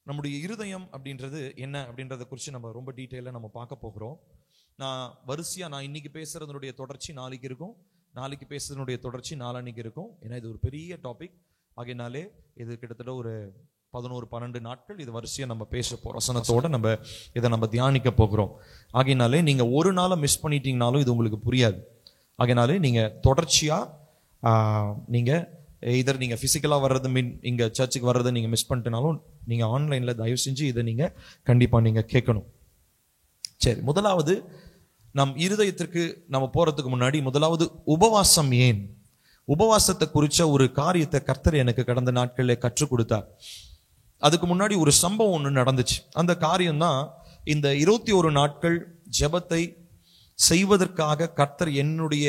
நம்முடைய இருதயம் அப்படின்றது என்ன அப்படின்றத குறித்து நம்ம ரொம்ப டீட்டெயிலாக நம்ம பார்க்க போகிறோம். நான் இன்னைக்கு பேசுறதுனுடைய தொடர்ச்சி நாளைக்கு இருக்கும், நாளைக்கு பேசுறதுனுடைய தொடர்ச்சி நாளான்னைக்கு இருக்கும். ஏன்னா இது ஒரு பெரிய டாபிக் ஆகையினாலே இது கிட்டத்தட்ட ஒரு 11-12 நாட்கள் இது வரிசையாக நம்ம பேச போகிறோம். வசனத்தோட நம்ம தியானிக்க போகிறோம். ஆகையினாலே நீங்கள் ஒரு நாளை மிஸ் பண்ணிட்டீங்கனாலும் இது உங்களுக்கு புரியாது. ஆகையினாலே நீங்கள் தொடர்ச்சியாக நீங்கள் ஃபிசிக்கலாக வர்றது இங்கே சர்ச்சுக்கு வர்றதை நீங்கள் மிஸ் பண்ணிட்டனாலும் நீங்கள் ஆன்லைனில் தயவு செஞ்சு இதை நீங்கள் கண்டிப்பாக நீங்கள் கேட்கணும். சரி, முதலாவது நம் இருதயத்திற்கு நம்ம போகிறதுக்கு முன்னாடி முதலாவது உபவாசம் ஏன், உபவாசத்தை குறித்த ஒரு காரியத்தை கர்த்தர் எனக்கு கடந்த நாட்களில் கற்றுக் கொடுத்தார். அதுக்கு முன்னாடி ஒரு சம்பவம் ஒன்று நடந்துச்சு. அந்த காரியம்தான் இந்த 21 நாட்கள் ஜெபத்தை செய்வதற்காக கர்த்தர் என்னுடைய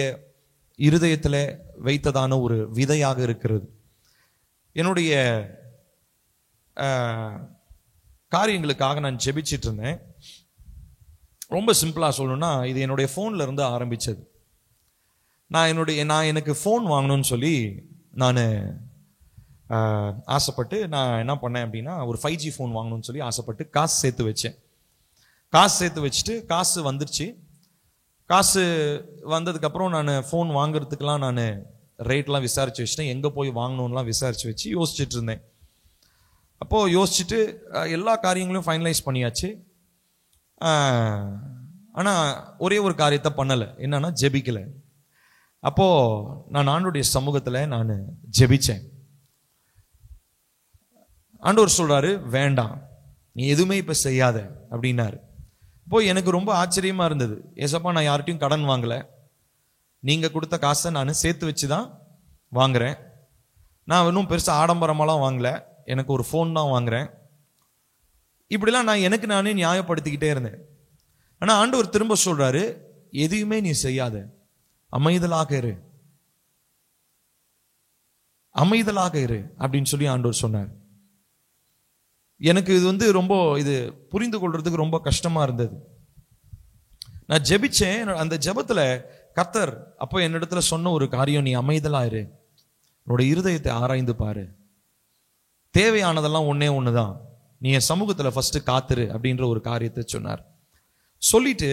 இருதயத்தில் வைத்ததான ஒரு விதையாக இருக்கிறது. என்னுடைய காரியங்களுக்காக நான் ஜெபிச்சிட்டு இருந்தேன். ரொம்ப சிம்பிளாக சொல்லணும்னா இது என்னுடைய ஃபோன்ல இருந்து ஆரம்பிச்சது. நான் எனக்கு ஃபோன் வாங்கணும்னு சொல்லி நான் ஆசைப்பட்டு நான் என்ன பண்ணேன் அப்படின்னா ஒரு 5G ஃபோன் வாங்கணும்னு சொல்லி ஆசைப்பட்டு காசு சேர்த்து வச்சேன். காசு சேர்த்து வச்சுட்டு காசு வந்துருச்சு. காசு வந்ததுக்கப்புறம் நான் ஃபோன் வாங்குறதுக்கெலாம் நான் ரேட்லாம் விசாரித்து வச்சுட்டேன். எங்கே போய் வாங்கணும்லாம் விசாரித்து வச்சு யோசிச்சுட்டு இருந்தேன். அப்போது யோசிச்சுட்டு எல்லா காரியங்களையும் ஃபைனலைஸ் பண்ணியாச்சு. ஆனால் ஒரே ஒரு காரியத்தை பண்ணலை, என்னன்னா ஜெபிக்கலை. அப்போது நான் ஆண்டவருடைய சமூகத்தில் நான் ஜெபிச்சேன். ஆண்டவர் சொல்கிறாரு, வேண்டாம் நீ எதுவுமே இப்போ செய்யாத அப்படின்னாரு. அப்போது எனக்கு ரொம்ப ஆச்சரியமாக இருந்தது. ஏசப்பா, நான் யார்கிட்டையும் கடன் வாங்கலை, நீங்கள் கொடுத்த காசை நான் சேர்த்து வச்சு தான் வாங்குகிறேன். நான் இன்னும் பெருசாக ஆடம்பரமாலாம் வாங்கலை, எனக்கு ஒரு ஃபோன் தான் வாங்குகிறேன். இப்படிலாம் நான் எனக்கு நானே நியாயப்படுத்திக்கிட்டே இருந்தேன். ஆனால் ஆண்டவர் திரும்ப சொல்கிறாரு, எதையுமே நீ செய்யாத, அமைதலாக இரு, அமைதலாக இரு அப்படின்னு சொல்லி ஆண்டவர் சொன்னார். எனக்கு இது ரொம்ப புரிந்து கொள்றதுக்கு ரொம்ப கஷ்டமா இருந்தது. நான் ஜெபிச்சேன். அந்த ஜெபத்துல கர்த்தர் அப்போ என்னிடத்துல சொன்ன ஒரு காரியம், நீ அமைதலா இரு, உன்னோட இருதயத்தை ஆராய்ந்து பாரு, தேவையானதெல்லாம் ஒன்னே ஒண்ணுதான், நீ என் சமூகத்துல ஃபர்ஸ்ட் காத்துரு அப்படின்ற ஒரு காரியத்தை சொன்னார். சொல்லிட்டு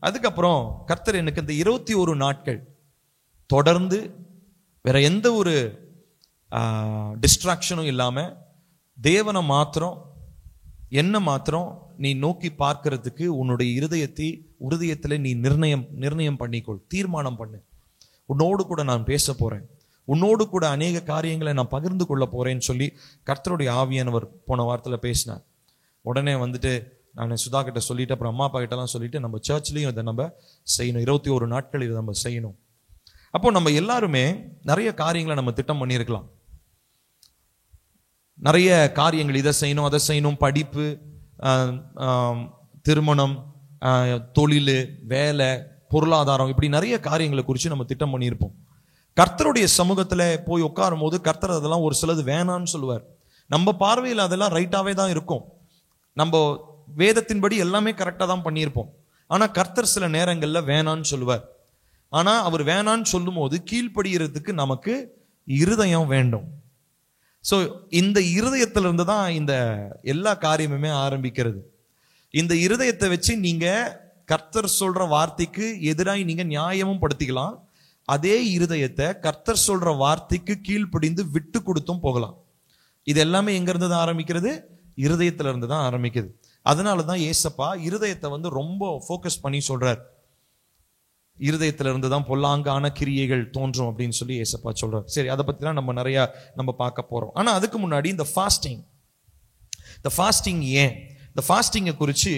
அதுக்கப்புறம் கர்த்தர் எனக்கு இந்த 21 நாட்கள் தொடர்ந்து வேற எந்த ஒரு டிஸ்ட்ராக்ஷனும் இல்லாம தேவனை மாத்திரம் என்ன மாத்திரம் நீ நோக்கி பார்க்கிறதுக்கு உன்னுடைய இருதயத்துல நீ நிர்ணயம் பண்ணிக்கொள், தீர்மானம் பண்ணு. உன்னோடு கூட நான் பேச போறேன், உன்னோடு கூட அநேக காரியங்களை நான் பகிர்ந்து கொள்ள போறேன்னு சொல்லி கர்த்தருடைய ஆவியானவர் போன வாரத்தில் பேசினார். உடனே நான் சுதா கிட்ட சொல்லிட்டு அப்புறம் அம்மா அப்பா கிட்டலாம் சொல்லிட்டு நம்ம சர்ச்லையும் இதை நம்ம செய்யணும். 21 நாட்கள் இதை நம்ம செய்யணும். அப்போ நம்ம எல்லாருமே நிறைய காரியங்களை நம்ம திட்டம் பண்ணியிருக்கலாம். நிறைய காரியங்கள், இதை செய்யணும் அதை செய்யணும், படிப்பு, திருமணம், தொழில், வேலை, பொருளாதாரம், இப்படி நிறைய காரியங்களை குறித்து நம்ம திட்டம் பண்ணியிருப்போம். கர்த்தருடைய சமூகத்தில் போய் உட்காரும் போது கர்த்தர் அதெல்லாம் ஒரு சிலது வேணான்னு சொல்லுவார். நம்ம பார்வையில் அதெல்லாம் ரைட்டாகவே தான் இருக்கும், நம்ம வேதத்தின்படி எல்லாமே கரெக்டாக தான் பண்ணியிருப்போம். ஆனால் கர்த்தர் சில நேரங்களில் வேணான்னு சொல்லுவார். ஆனால் அவர் வேணான்னு சொல்லும் போது கீழ்ப்படுகிறதுக்கு நமக்கு இருதயம் வேண்டும். ஸோ இந்த இருதயத்திலிருந்து தான் இந்த எல்லா காரியமுமே ஆரம்பிக்கிறது. இந்த இருதயத்தை வச்சு நீங்க கர்த்தர் சொல்ற வார்த்தைக்கு எதிராக நீங்க நியாயமும் படுத்திக்கலாம். அதே இருதயத்தை கர்த்தர் சொல்ற வார்த்தைக்கு கீழ்ப்படிந்து விட்டு கொடுத்தும் போகலாம். இது எல்லாமே எங்க இருந்து தான் ஆரம்பிக்கிறது? இருதயத்துல இருந்து தான் ஆரம்பிக்குது. அதனாலதான் ஏசப்பா இருதயத்தை ரொம்ப ஃபோக்கஸ் பண்ணி சொல்றார். இருதயத்துல இருந்து தான் பொல்லாங்கான கிரியைகள் தோன்றும் அப்படின்னு சொல்லி ஏசப்பா சொல்றார். சரி, அதை பத்திலாம் நம்ம பார்க்க போறோம். ஆனா அதுக்கு முன்னாடி இந்த ஃபாஸ்டிங் ஏன், இந்த ஃபாஸ்டிங்கை குறித்து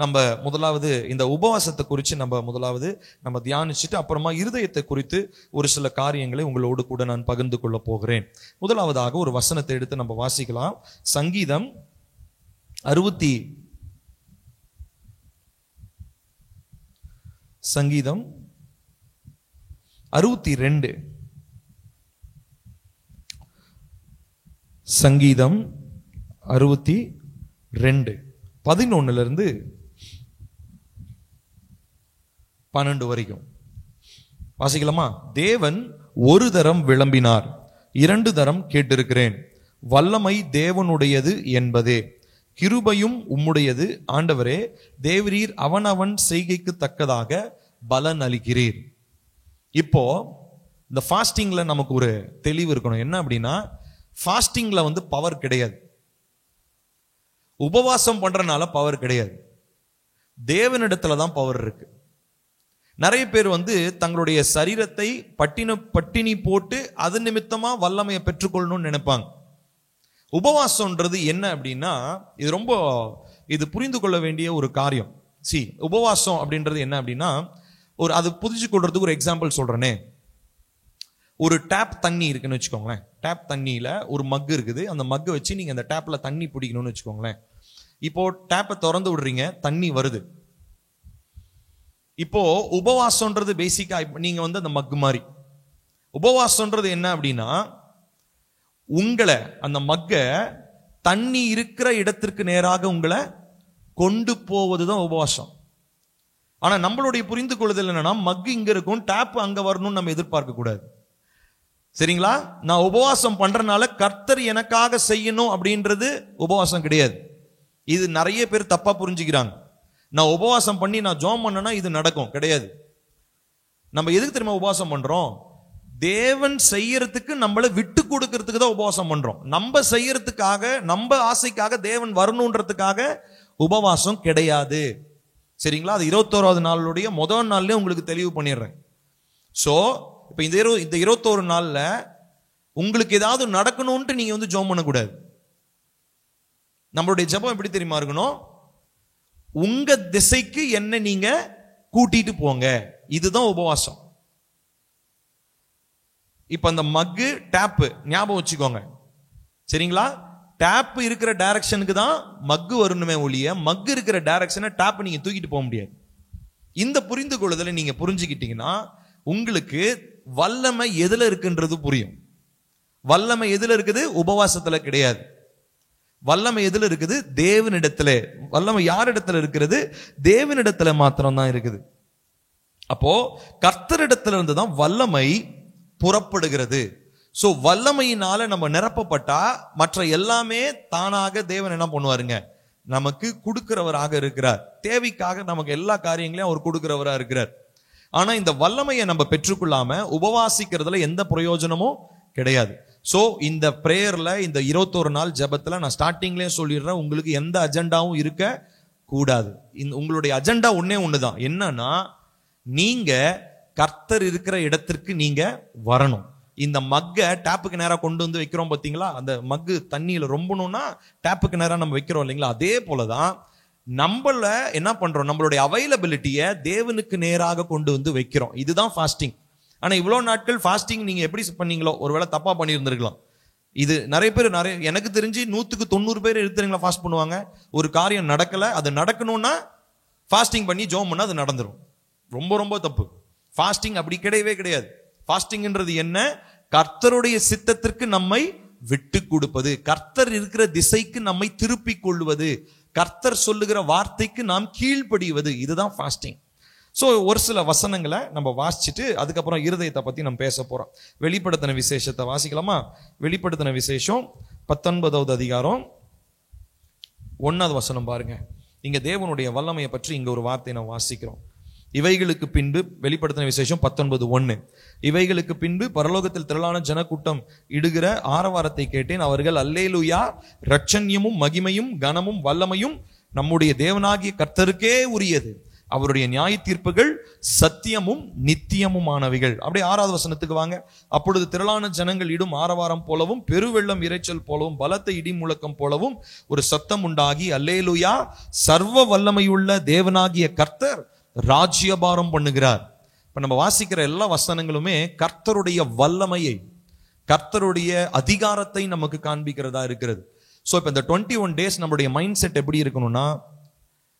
நம்ம முதலாவது இந்த உபவாசத்தை குறித்து நம்ம தியானிச்சுட்டு அப்புறமா இருதயத்தை குறித்து ஒரு சில காரியங்களை உங்களோடு கூட நான் பகிர்ந்து கொள்ள போகிறேன். முதலாவதாக ஒரு வசனத்தை எடுத்து நம்ம வாசிக்கலாம். சங்கீதம் 62 சங்கீதம் 62 11 12 வரைக்கும் வாசிக்கலாமா? தேவன் ஒரு தரம் விளம்பினார், 2 தரம் கேட்டிருக்கிறேன், வல்லமை தேவனுடையது என்பதே, கிருபையும் உம்முடையது ஆண்டவரே, தேவரீர் அவனவன் செய்கைக்கு தக்கதாக பலன் அளிக்கிறீர். இப்போ இந்த ஃபாஸ்டிங்ல நமக்கு ஒரு தெளிவு இருக்கணும். என்ன அப்படின்னா, ஃபாஸ்டிங்ல பவர் கிடையாது, உபவாசம் பண்றதுனால பவர் கிடையாது, தேவனிடத்துல தான் பவர் இருக்கு. நிறைய பேர் தங்களுடைய சரீரத்தை பட்டினி போட்டு அது நிமித்தமா வல்லமையை பெற்றுக்கொள்ளணும்னு நினைப்பாங்க. உபவாசம்ன்றது என்ன அப்படின்னா, இது புரிந்து கொள்ள வேண்டிய ஒரு காரியம். உபவாசம் அப்படின்றது என்ன அப்படின்னா, அது புரிஞ்சு கொள்றதுக்கு ஒரு எக்ஸாம்பிள் சொல்றேனே. ஒரு டேப் தண்ணி இருக்குன்னு வச்சுக்கோங்களேன். டேப் தண்ணியில ஒரு மக் இருக்குது. அந்த மக்கை வச்சு நீங்க அந்த டேப்ல தண்ணி பிடிக்கணும்னு வச்சுக்கோங்களேன். இப்போ டேப்பை திறந்து விடுறீங்க, தண்ணி வருது. இப்போ உபவாசம்ன்றது பேசிக்கா நீங்க அந்த மக்கு மாதிரி. உபவாசம்ன்றது என்ன அப்படின்னா, உங்களை அந்த மக்க தண்ணி இருக்கிற இடத்திற்கு நேராக உங்களை கொண்டு போவதுதான் உபவாசம். ஆனா நம்மளுடைய புரிந்து கொள்ளுதல் என்னன்னா, மக்கு இங்க இருக்கும், டேப் அங்க வரணும்னு நம்ம எதிர்பார்க்க கூடாது. சரிங்களா? நான் உபவாசம் பண்றதுனால கர்த்தர் எனக்காக செய்யணும் அப்படின்றது உபவாசம் கிடையாது. இது நிறைய பேர் தப்பா புரிஞ்சுக்கிறாங்க. நான் உபவாசம் பண்ணி நான் ஜெபம் பண்ணனா இது நடக்கும், கிடையாது. நம்ம எதுக்கு தெரியுமா உபவாசம் பண்றோம்? தேவன் செய்யறதுக்கு நம்மள விட்டு கொடுக்கறதுக்கு தான் உபவாசம் பண்றோம். நம்ம செய்யறதுக்காக, நம்ம ஆசைக்காக தேவன் வரணும்ன்றதுக்காக உபவாசம் கிடையாது. சரிங்களா? அது 21வது நாளுடைய முதல் நாள்லயே உங்களுக்கு தெளிவு பண்ணிடுறேன். சோ இப்ப இந்த 21 நாள்ல உங்களுக்கு ஏதாவது நடக்கணும்ட்டு நீங்க ஜெபம் பண்ணக்கூடாது. நம்மளுடைய ஜெபம் எப்படி தெரியுமா இருக்கணும்? உங்க திசைக்கு என்ன நீங்க கூட்டிட்டு போங்க, இதுதான் உபவாசம். இப்ப அந்த மக்கு டேப் ஞாபகம் வச்சுக்கோங்க. சரிங்களா? டேப் இருக்கிற டைரக்ஷனுக்கு தான் மக்கு வரணுமே ஒழிய, மக்கு இருக்கிற டைரக்ஷனை டேப் நீங்க தூக்கிட்டு போக முடியாது. இந்த புரிந்து கொள்ளுதலை நீங்க புரிஞ்சுக்கிட்டீங்கன்னா உங்களுக்கு வல்லமை எதுல இருக்குன்றது புரியும். வல்லமை எதுல இருக்குது? உபவாசத்துல கிடையாது. வல்லமை எதுல இருக்குது? தேவனிடத்துல. வல்லமை யார் இடத்துல இருக்கிறது? தேவனிடத்துல மாத்திரம் தான் இருக்குது. அப்போ கர்த்தரிடத்துல இருந்து தான் வல்லமை புறப்படுகிறது. சோ வல்லமையினால நம்ம நிரப்பப்பட்டா மற்ற எல்லாமே தானாக தேவன் என்ன பண்ணுவாருங்க? நமக்கு கொடுக்கிறவராக இருக்கிறார். தேவைக்காக நமக்கு எல்லா காரியங்களையும் அவர் கொடுக்கிறவராக இருக்கிறார். ஆனா இந்த வல்லமையை நம்ம பெற்றுக்கொள்ளாம உபவாசிக்கிறதுல எந்த பிரயோஜனமும் கிடையாது. சோ இந்த பிரேயர்ல, இந்த 21 நாள் ஜெபத்துல நான் ஸ்டார்டிங்லயே சொல்லிடுறேன், உங்களுக்கு எந்த அஜெண்டாவும் இருக்க கூடாது. உங்களுடைய அஜெண்டா ஒண்ணுதான். என்னன்னா, நீங்க கர்த்தர் இருக்கிற இடத்திற்கு நீங்க வரணும். இந்த மக்க டேப்புக்கு நேரா கொண்டு வைக்கிறோம் பாத்தீங்களா? அந்த மக்கு தண்ணியில ரொம்பணும்னா டேப்புக்கு நேரா நம்ம வைக்கிறோம் இல்லைங்களா? அதே போலதான் நம்மள என்ன பண்றோம்? நம்மளுடைய அவைலபிலிட்டியை தேவனுக்கு நேராக கொண்டு வைக்கிறோம். இதுதான் ஃபாஸ்டிங். ஆனா இவ்வளவு நாட்கள் ஃபாஸ்டிங் நீங்க எப்படி பண்ணீங்களோ, ஒருவேளை தப்பா பண்ணியிருந்திருக்கலாம். இது நிறைய பேர், எனக்கு தெரிஞ்சு 100க்கு 90 பேர் எடுத்துறீங்களா ஃபாஸ்ட் பண்ணுவாங்க. ஒரு காரியம் நடக்கல, அது நடக்கணும்னா ஃபாஸ்டிங் பண்ணி ஜெபம் பண்ணா அது நடந்துரும். ரொம்ப ரொம்ப தப்பு. ஃபாஸ்டிங் அப்படி கிடையவே கிடையாது. ஃபாஸ்டிங்ன்றது என்ன? கர்த்தருடைய சித்தத்திற்கு நம்மை விட்டு கொடுப்பது, கர்த்தர் இருக்கிற திசைக்கு நம்மை திருப்பிக் கொள்வது, கர்த்தர் சொல்லுகிற வார்த்தைக்கு நாம் கீழ்ப்படிவது, இதுதான் ஃபாஸ்டிங். சோ ஒரு சில வசனங்களை நம்ம வாசிச்சுட்டு அதுக்கப்புறம் இருதயத்தை பத்தி நம்ம பேச போறோம். வெளிப்படுத்தின விசேஷத்தை வாசிக்கலாமா? வெளிப்படுத்தின விசேஷம் 19வது அதிகாரம் 1வது வசனம் பாருங்க. இங்க தேவனுடைய வல்லமையை பற்றி இங்க ஒரு வார்த்தையை நம்ம வாசிக்கிறோம். இவைகளுக்கு பின்பு, வெளிப்படுத்தின விசேஷம் 19:1, இவைகளுக்கு பின்பு பரலோகத்தில் திரளான ஜனக்கூட்டம் இடுகிற ஆரவாரத்தை கேட்டேன். அவர்கள் அல்லேலூயா, இரட்சண்யமும் மகிமையும் கனமும் வல்லமையும் நம்முடைய தேவனாகிய கர்த்தருக்கே உரியது, அவருடைய நியாய தீர்ப்புகள் சத்தியமும் நித்தியமுமானவைகள். அப்படியே 6வது வசனத்துக்கு வாங்க. அப்பொழுது திரளான ஜனங்கள் இடும் ஆரவாரம் போலவும் பெருவெள்ளம் இரைச்சல் போலவும் பலத்த இடி முழக்கம் போலவும் ஒரு சத்தம் உண்டாகி, அல்லேலூயா, சர்வ வல்லமையுள்ள தேவனாகிய கர்த்தர் ராஜ்யபாரம் பண்ணுகிறார். இப்ப நம்ம வாசிக்கிற எல்லா வசனங்களுமே கர்த்தருடைய வல்லமையை, கர்த்தருடைய அதிகாரத்தை நமக்கு காண்பிக்கிறதா இருக்கிறது. சோ இப்ப இந்த 21 days நம்மளுடைய மைண்ட் செட் எப்படி இருக்கணும்னா,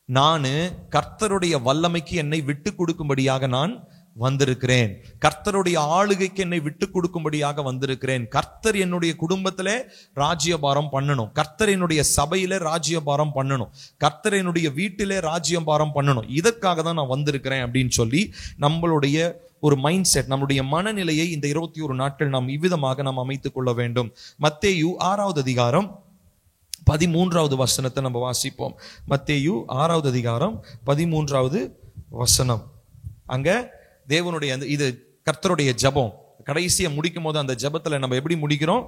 நானு கர்த்தருடைய வல்லமைக்கு என்னை விட்டு கொடுக்கும்படியாக நான் வந்திருக்கிறேன், கர்த்தருடைய ஆளுகைக்கு என்னை விட்டு கொடுக்கும்படியாக வந்திருக்கிறேன், கர்த்தர் என்னுடைய குடும்பத்திலே ராஜ்யபாரம் பண்ணணும், கர்த்தர் என்னுடைய சபையில ராஜ்யபாரம் பண்ணணும், கர்த்தர் என்னுடைய வீட்டிலே ராஜ்யபாரம் பண்ணணும், இதற்காக தான் நான் வந்திருக்கிறேன் அப்படின்னு சொல்லி நம்மளுடைய ஒரு மைண்ட் செட், நம்மளுடைய மனநிலையை இந்த 21 நாட்கள் நாம் இவ்விதமாக நாம் அமைத்துக் கொள்ள வேண்டும். மத்தேயு 6வது அதிகாரம் 13வது வசனத்தை நம்ம வாசிப்போம். மத்தேயு 6வது அதிகாரம் 13வது வசனம். அங்க தேவனுடைய இது கர்த்தருடைய ஜெபம். கடைசியை முடிக்கும் போது அந்த ஜெபத்துல நம்ம எப்படி முடிக்கிறோம்?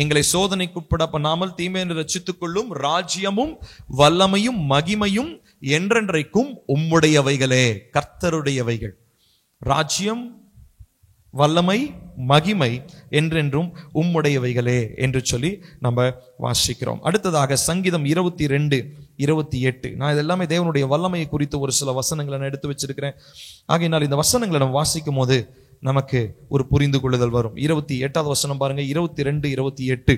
எங்களை சோதனைக்குட்பட பண்ணாமல் தீமையை ரட்சித்துக் கொள்ளும் ராஜ்யமும் வல்லமையும் மகிமையும் என்றென்றைக்கும் உம்முடையவைகளே. கர்த்தருடையவைகள். ராஜ்யம், வல்லமை, மகிமை என்றென்றும் உம்முடையவைகளே என்று சொல்லி நம்ம வாசிக்கிறோம். அடுத்ததாக சங்கீதம் 22:28. நான் இதெல்லாமே தேவனுடைய வல்லமையை குறித்து ஒரு சில வசனங்களை நான் எடுத்து வச்சிருக்கிறேன். ஆகையினால் இந்த வசனங்களை நம்ம வாசிக்கும் போது நமக்கு ஒரு புரிந்து கொள்ளுதல் வரும். 28வது வசனம் பாருங்க. 22:28.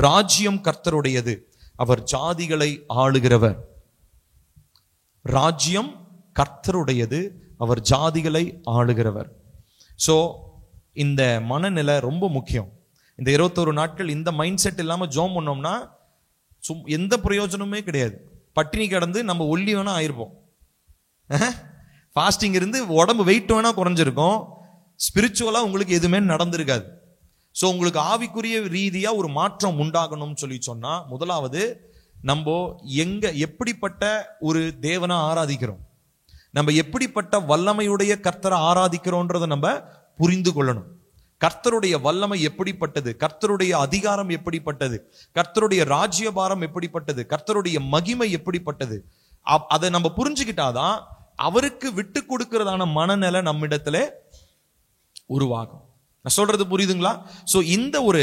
ராஜ்யம் கர்த்தருடையது, அவர் ஜாதிகளை ஆளுகிறவர். ராஜ்யம் கர்த்தருடையது, அவர் ஜாதிகளை ஆளுகிறவர். சோ இந்த மனநிலை ரொம்ப முக்கியம். இந்த 21 நாட்கள் இந்த மைண்ட் செட் இல்லாம ஜோம் பண்ணோம்னா எந்த பிரயோஜனமே கிடையாது. பட்டினி கிடந்து நம்ம ஒல்லி வேணா ஆயிருப்போம். ஃபாஸ்டிங் இருந்து உடம்பு வெயிட் வேணா குறைஞ்சிருக்கும். ஸ்பிரிச்சுவலா உங்களுக்கு எதுவுமே நடந்திருக்காது. ஸோ உங்களுக்கு ஆவிக்குரிய ரீதியா ஒரு மாற்றம் உண்டாகணும்னு சொல்லி சொன்னா, முதலாவது நம்ம எப்படிப்பட்ட ஒரு தேவனை ஆராதிக்கிறோம், நம்ம எப்படிப்பட்ட வல்லமையுடைய கர்த்தரை ஆராதிக்கிறோன்றதை நம்ம புரிந்து கொள்ளணும். கர்த்தருடைய வல்லமை எப்படிப்பட்டது, கர்த்தருடைய அதிகாரம் எப்படிப்பட்டது, கர்த்தருடைய ராஜ்யபாரம் எப்படிப்பட்டது, கர்த்தருடைய மகிமை எப்படிப்பட்டது, அதை நம்ம புரிஞ்சுக்கிட்டாதான் அவருக்கு விட்டு கொடுக்கிறதான மனநிலை நம்மிடத்துல உருவாகும். நான் சொல்றது புரியுதுங்களா? சோ இந்த ஒரு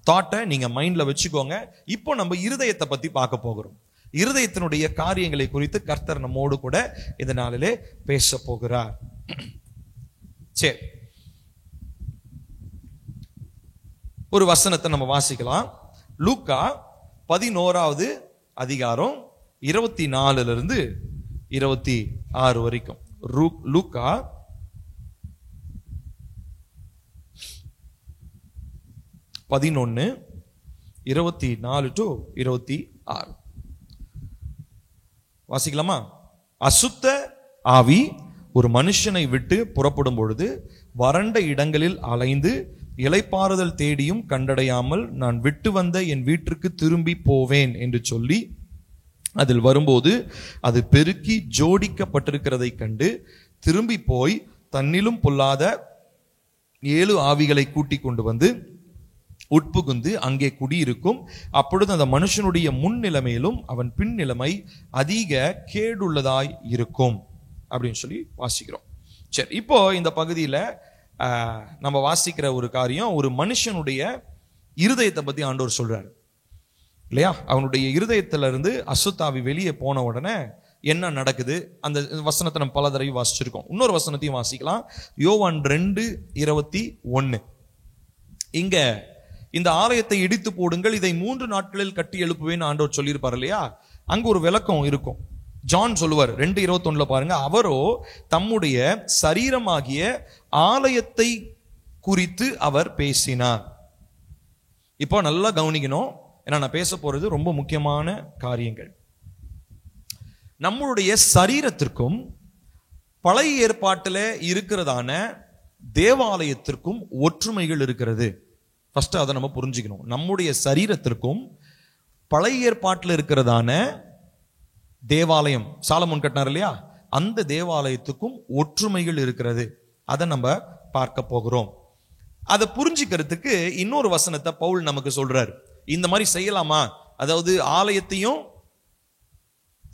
தாட்டை நீங்க மைண்ட்ல வச்சுக்கோங்க. இப்போ நம்ம இருதயத்தை பத்தி பார்க்க போகிறோம். இருதயத்தினுடைய காரியங்களை குறித்து கர்த்தர் நம்மோடு கூட இந்த நாளிலே பேச போகிறார். சரி, ஒரு வசனத்தை நம்ம வாசிக்கலாம். லூக்கா 11வது அதிகாரம் 24 26 வரைக்கும். லூக்கா 11:24-26 வாசிக்கலாமா? அசுத்த ஆவி ஒரு மனுஷனை விட்டு புறப்படும் பொழுது வறண்ட இடங்களில் அலைந்து இளைப்பாறுதல் தேடியும் கண்டடையாமல் நான் விட்டு வந்த என் வீட்டிற்கு திரும்பி போவேன் என்று சொல்லி அதில் வரும்போது அது பெருக்கி ஜோடிக்கப்பட்டிருக்கிறதை கண்டு திரும்பி போய் தன்னிலும் பொல்லாத 7 ஆவிகளை கூட்டிக் கொண்டு வந்து உட்புகுந்து அங்கே குடியிருக்கும். அப்பொழுது அந்த மனுஷனுடைய முன் நிலைமையிலும் அவன் பின் நிலைமை அதிக கேடுள்ளதாய் இருக்கும் அப்படின்னு சொல்லி வாசிக்கிறோம். சரி, இப்போ இந்த பகுதியில நம்ம வாசிக்கிற ஒரு காரியம், ஒரு மனுஷனுடைய இருதயத்தை பத்தி ஆண்டவர் சொல்றாரு இல்லையா? அவனுடைய இருதயத்தில இருந்து அசுத்தாவி வெளியே போன உடனே என்ன நடக்குது? அந்த வசனத்தை நம்ம பல தடவை வாசிச்சிருக்கோம். இன்னொரு வசனத்தையும் வாசிக்கலாம். யோவான் 2:21. இங்க இந்த ஆலயத்தை இடித்து போடுங்கள், இதை 3 நாட்களில் கட்டி எழுப்புவேன்னு ஆண்டவர் சொல்லியிருப்பார் இல்லையா? அங்க ஒரு விளக்கம் இருக்கும். ஜான் சொல்லுவார் 2:21 பாருங்க. அவரோ தம்முடைய சரீரமாகிய ஆலயத்தை குறித்து அவர் பேசினார். இப்போ நல்லா கவனிக்கணும், ஏன்னா நான் பேச போறது ரொம்ப முக்கியமான காரியங்கள். நம்மளுடைய சரீரத்திற்கும் பழைய ஏற்பாட்டில் இருக்கிறதான தேவாலயத்திற்கும் ஒற்றுமைகள் இருக்கிறது. ஃபர்ஸ்ட் அதை நம்ம புரிஞ்சுக்கணும். நம்முடைய சரீரத்திற்கும் பழைய ஏற்பாட்டில் இருக்கிறதான தேவாலயம், சாலமோன் கட்டினார் இல்லையா, அந்த தேவாலயத்துக்கும் ஒற்றுமைகள் இருக்கிறது. அதை நம்ம பார்க்க போகிறோம். அதை புரிஞ்சுக்கிறதுக்கு இன்னொரு வசனத்தை பவுல் நமக்கு சொல்றாரு. இந்த மாதிரி செய்யலாமா, அதாவது ஆலயத்தையும்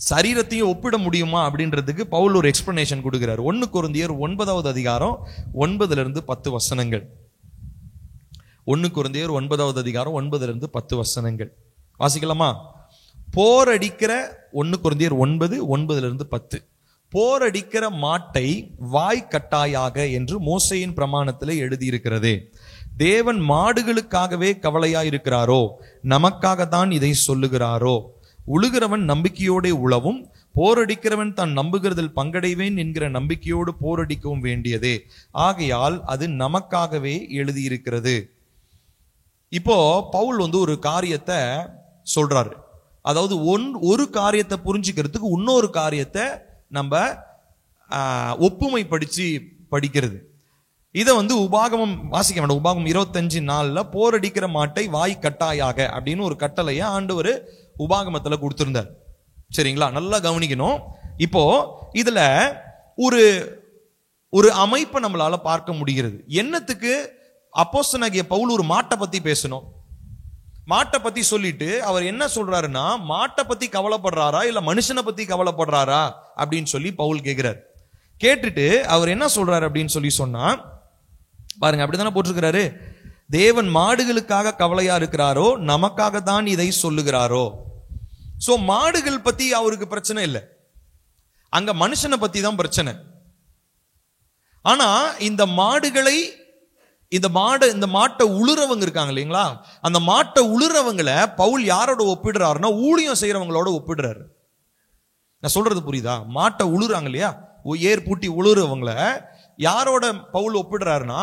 சரீரத்தையும் ஒப்பிட முடியுமா அப்படின்றதுக்கு பவுல் ஒரு எக்ஸ்பிளனேஷன் கொடுக்கிறார். 1 கொரிந்தியர் 9வது அதிகாரம் 9-10 வசனங்கள். 1 கொரிந்தியர் 9வது அதிகாரம் 9-10 வசனங்கள் வாசிக்கலாமா? போர் அடிக்கிற 1 கொரிந்தியர் 9:9-10. போர் அடிக்கிற மாட்டை வாய் கட்டாயாக என்று மோசேயின் பிரமாணத்திலே எழுதியிருக்கிறது. தேவன் மாடுகளுக்காகவே கவலையாயிருக்கிறாரோ, நமக்காகத்தான் இதை சொல்லுகிறாரோ? உழுகிறவன் நம்பிக்கையோட உழவும், போரடிக்கிறவன் தான் நம்புகிறதில் பங்கடைவேன் என்கிற நம்பிக்கையோடு போரடிக்கவும் வேண்டியதே. ஆகையால் அது நமக்காகவே எழுதியிருக்கிறது. இப்போ பவுல் ஒரு காரியத்தை சொல்றாரு. அதாவது ஒரு காரியத்தை புரிஞ்சுக்கிறதுக்கு இன்னொரு காரியத்தை நம்ம ஒப்புமை படிக்கிறது. இதை உபாகமம் வாசிக்க வேண்டாம். உபாகமம் 25:4 போரடிக்கிற மாட்டை வாய் கட்டாயாக அப்படின்னு ஒரு கட்டளையை ஆண்டவர் உபாகமத்துல கொடுத்திருந்தார். சரிங்களா, நல்லா கவனிக்கணும். இப்போ இதுல ஒரு ஒரு அமைப்பை நம்மளால பார்க்க முடிகிறது. என்னத்துக்கு அப்போஸ்தலனாகிய பவுல் ஒரு மாட்டை பத்தி பேசணும்? மாட்டை பத்தி சொல்லிட்டு அவர் என்ன சொல்றாருன்னா, மாட்டை பத்தி கவலைப்படுறாரா இல்ல மனுஷனை பத்தி கவலைப்படுறாரா அப்படின்னு சொல்லி பவுல் கேட்கிறார். கேட்டுட்டு அவர் என்ன சொல்றாரு அப்படின்னு சொல்லி சொன்னா பாருங்க, அப்படித்தானே போட்டிருக்கிறாரு. தேவன் மாடுகளுக்காக கவலையா இருக்கிறாரோ நமக்காக தான் இதை சொல்லுகிறாரோ. சோ மாடுகள் பத்தி அவருக்கு பிரச்சனை இல்லை, அங்க மனுஷனை பத்தி தான் பிரச்சனை. ஆனா இந்த மாடுகளை இந்த மாட்டை உழுறவங்க இருக்காங்க இல்லைங்களா, அந்த மாட்டை உழுறவங்களை பவுல் யாரோட ஒப்பிடுறாருன்னா ஊழியம் செய்யறவங்களோட ஒப்பிடுறாரு. நான் சொல்றது புரியுதா? மாட்டை உழுறாங்க இல்லையா, ஏர் பூட்டி உழுறவங்கள யாரோட பவுல் ஒப்பிடுறாருன்னா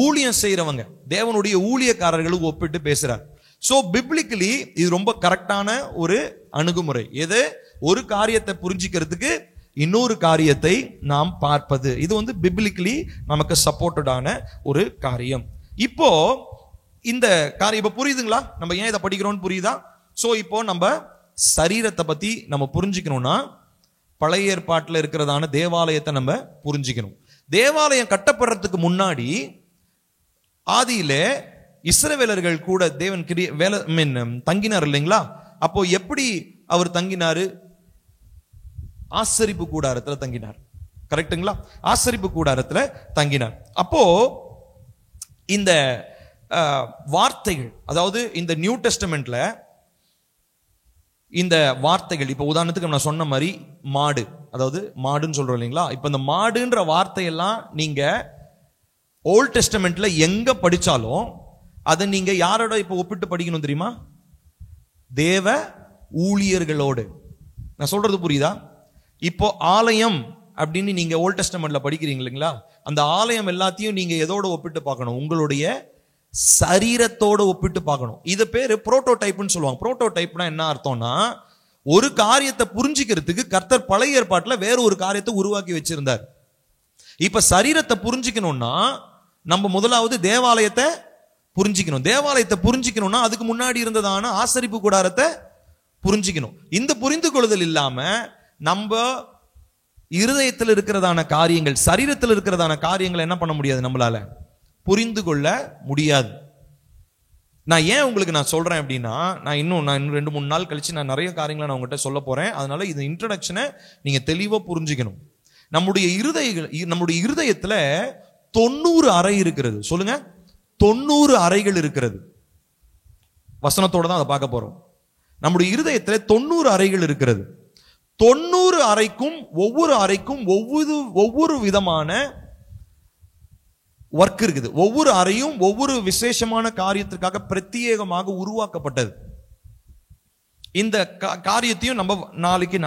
ஊழியம் செய்யறவங்க, தேவனுடைய ஊழியக்காரர்களுக்கு ஒப்பிட்டு பேசுறார். சோ பிப்ளிக்கலி இது ரொம்ப கரெக்டான ஒரு அணுகுமுறை. எது? ஒரு காரியத்தை புரிஞ்சிக்கிறதுக்கு இன்னொரு காரியத்தை நாம் பார்ப்பது. இது பிப்ளிக்கலி நமக்கு சப்போர்ட்டடான ஒரு காரியம். இப்போ இந்த காரியம் இப்ப புரியுதுங்களா? நம்ம ஏன் இதை படிக்கிறோம்னு புரியுதா? சோ இப்போ நம்ம சரீரத்தை பத்தி நம்ம புரிஞ்சுக்கணும்னா பழைய ஏற்பாட்டில் இருக்கிறதான தேவாலயத்தை நம்ம புரிஞ்சுக்கணும். தேவாலயம் கட்டப்படுறதுக்கு முன்னாடி ஆதியிலே இஸ்ரவேலர்கள் கூட தேவன் தங்கினார் இல்லைங்களா? அப்போ எப்படி அவர் தங்கினாரு? ஆசரிப்பு கூடாரத்துல தங்கினார். கரெக்டுங்களா? ஆசரிப்பு கூடாரத்துல தங்கினார். அப்போ இந்த வார்த்தைகள், அதாவது இந்த நியூ டெஸ்டமெண்ட்ல இந்த வார்த்தைகள், இப்ப உதாரணத்துக்கு நான் சொன்ன மாதிரி மாடு, அதாவது மாடுன்னு சொல்றோம் இல்லைங்களா, இப்ப இந்த மாடுன்ற வார்த்தையெல்லாம் நீங்க ஓல்ட் டெஸ்டமெண்ட்ல எங்க படிச்சாலும் அதை நீங்க யாரோட இப்ப ஒப்பிட்டு படிக்கணும் தெரியுமா? தேவ ஊழியர்களோடு. நான் சொல்றது புரியுதா? இப்போ ஆலயம் அப்படின்னு நீங்க ஓல்ட் டெஸ்டமெண்ட்ல படிக்கிறீங்க இல்லைங்களா, அந்த ஆலயம் எல்லாத்தையும் நீங்க எதோட ஒப்பிட்டு பார்க்கணும்? உங்களுடைய சரீரத்தோட ஒப்பிட்டு பார்க்கணும். இது பேரு புரோட்டோடைப்னு சொல்லுவாங்க. புரோட்டோடைப்னா என்ன அர்த்தம்னா, ஒரு காரியத்தை புரிஞ்சுக்கிறதுக்கு கர்த்தர் பழைய ஏற்பாட்டுல வேற ஒரு காரியத்தை உருவாக்கி வச்சிருந்தார். இப்ப சரீரத்தை புரிஞ்சுக்கணும்னா நம்ம முதலாவது தேவாலயத்தை புரிஞ்சுக்கணும். தேவாலயத்தை புரிஞ்சுக்கணும்னா அதுக்கு முன்னாடி இருந்ததான ஆசரிப்பு கூடாரத்தை புரிஞ்சுக்கணும். இந்த புரிந்து கொள்ளுதல் இல்லாம நம்ம இருதயத்தில் இருக்கிறதான காரியங்கள், சரீரத்தில் இருக்கிறதான காரியங்களை என்ன பண்ண முடியாது, நம்மளால புரிந்து கொள்ள முடியாது. நான் ஏன் உங்களுக்கு நான் சொல்றேன் அப்படின்னா, நான் இன்னும் 2-3 நாள் கழிச்சு நான் நிறைய காரியங்களை நான் உங்ககிட்ட சொல்ல போறேன். அதனால இந்த இன்ட்ரோடக்ஷனை நீங்க தெளிவா புரிஞ்சுக்கணும். நம்முடைய இருதயத்துல 90 அறை இருக்கிறது. சொல்லுங்க, 90 அறைகள் இருக்கிறது. வசனத்தோட தான் அதை பார்க்க போறோம். நம்முடைய இருதயத்துல 90 அறைகள் இருக்கிறது. 90 அறைக்கும் ஒவ்வொரு விதமான ஒர்க் இருக்குது. ஒவ்வொரு அறையும் ஒவ்வொரு விசேஷமான காரியத்திற்காக பிரத்யேகமாக உருவாக்கப்பட்டது. இந்த காரியத்தையும் நம்ம நாளைக்கு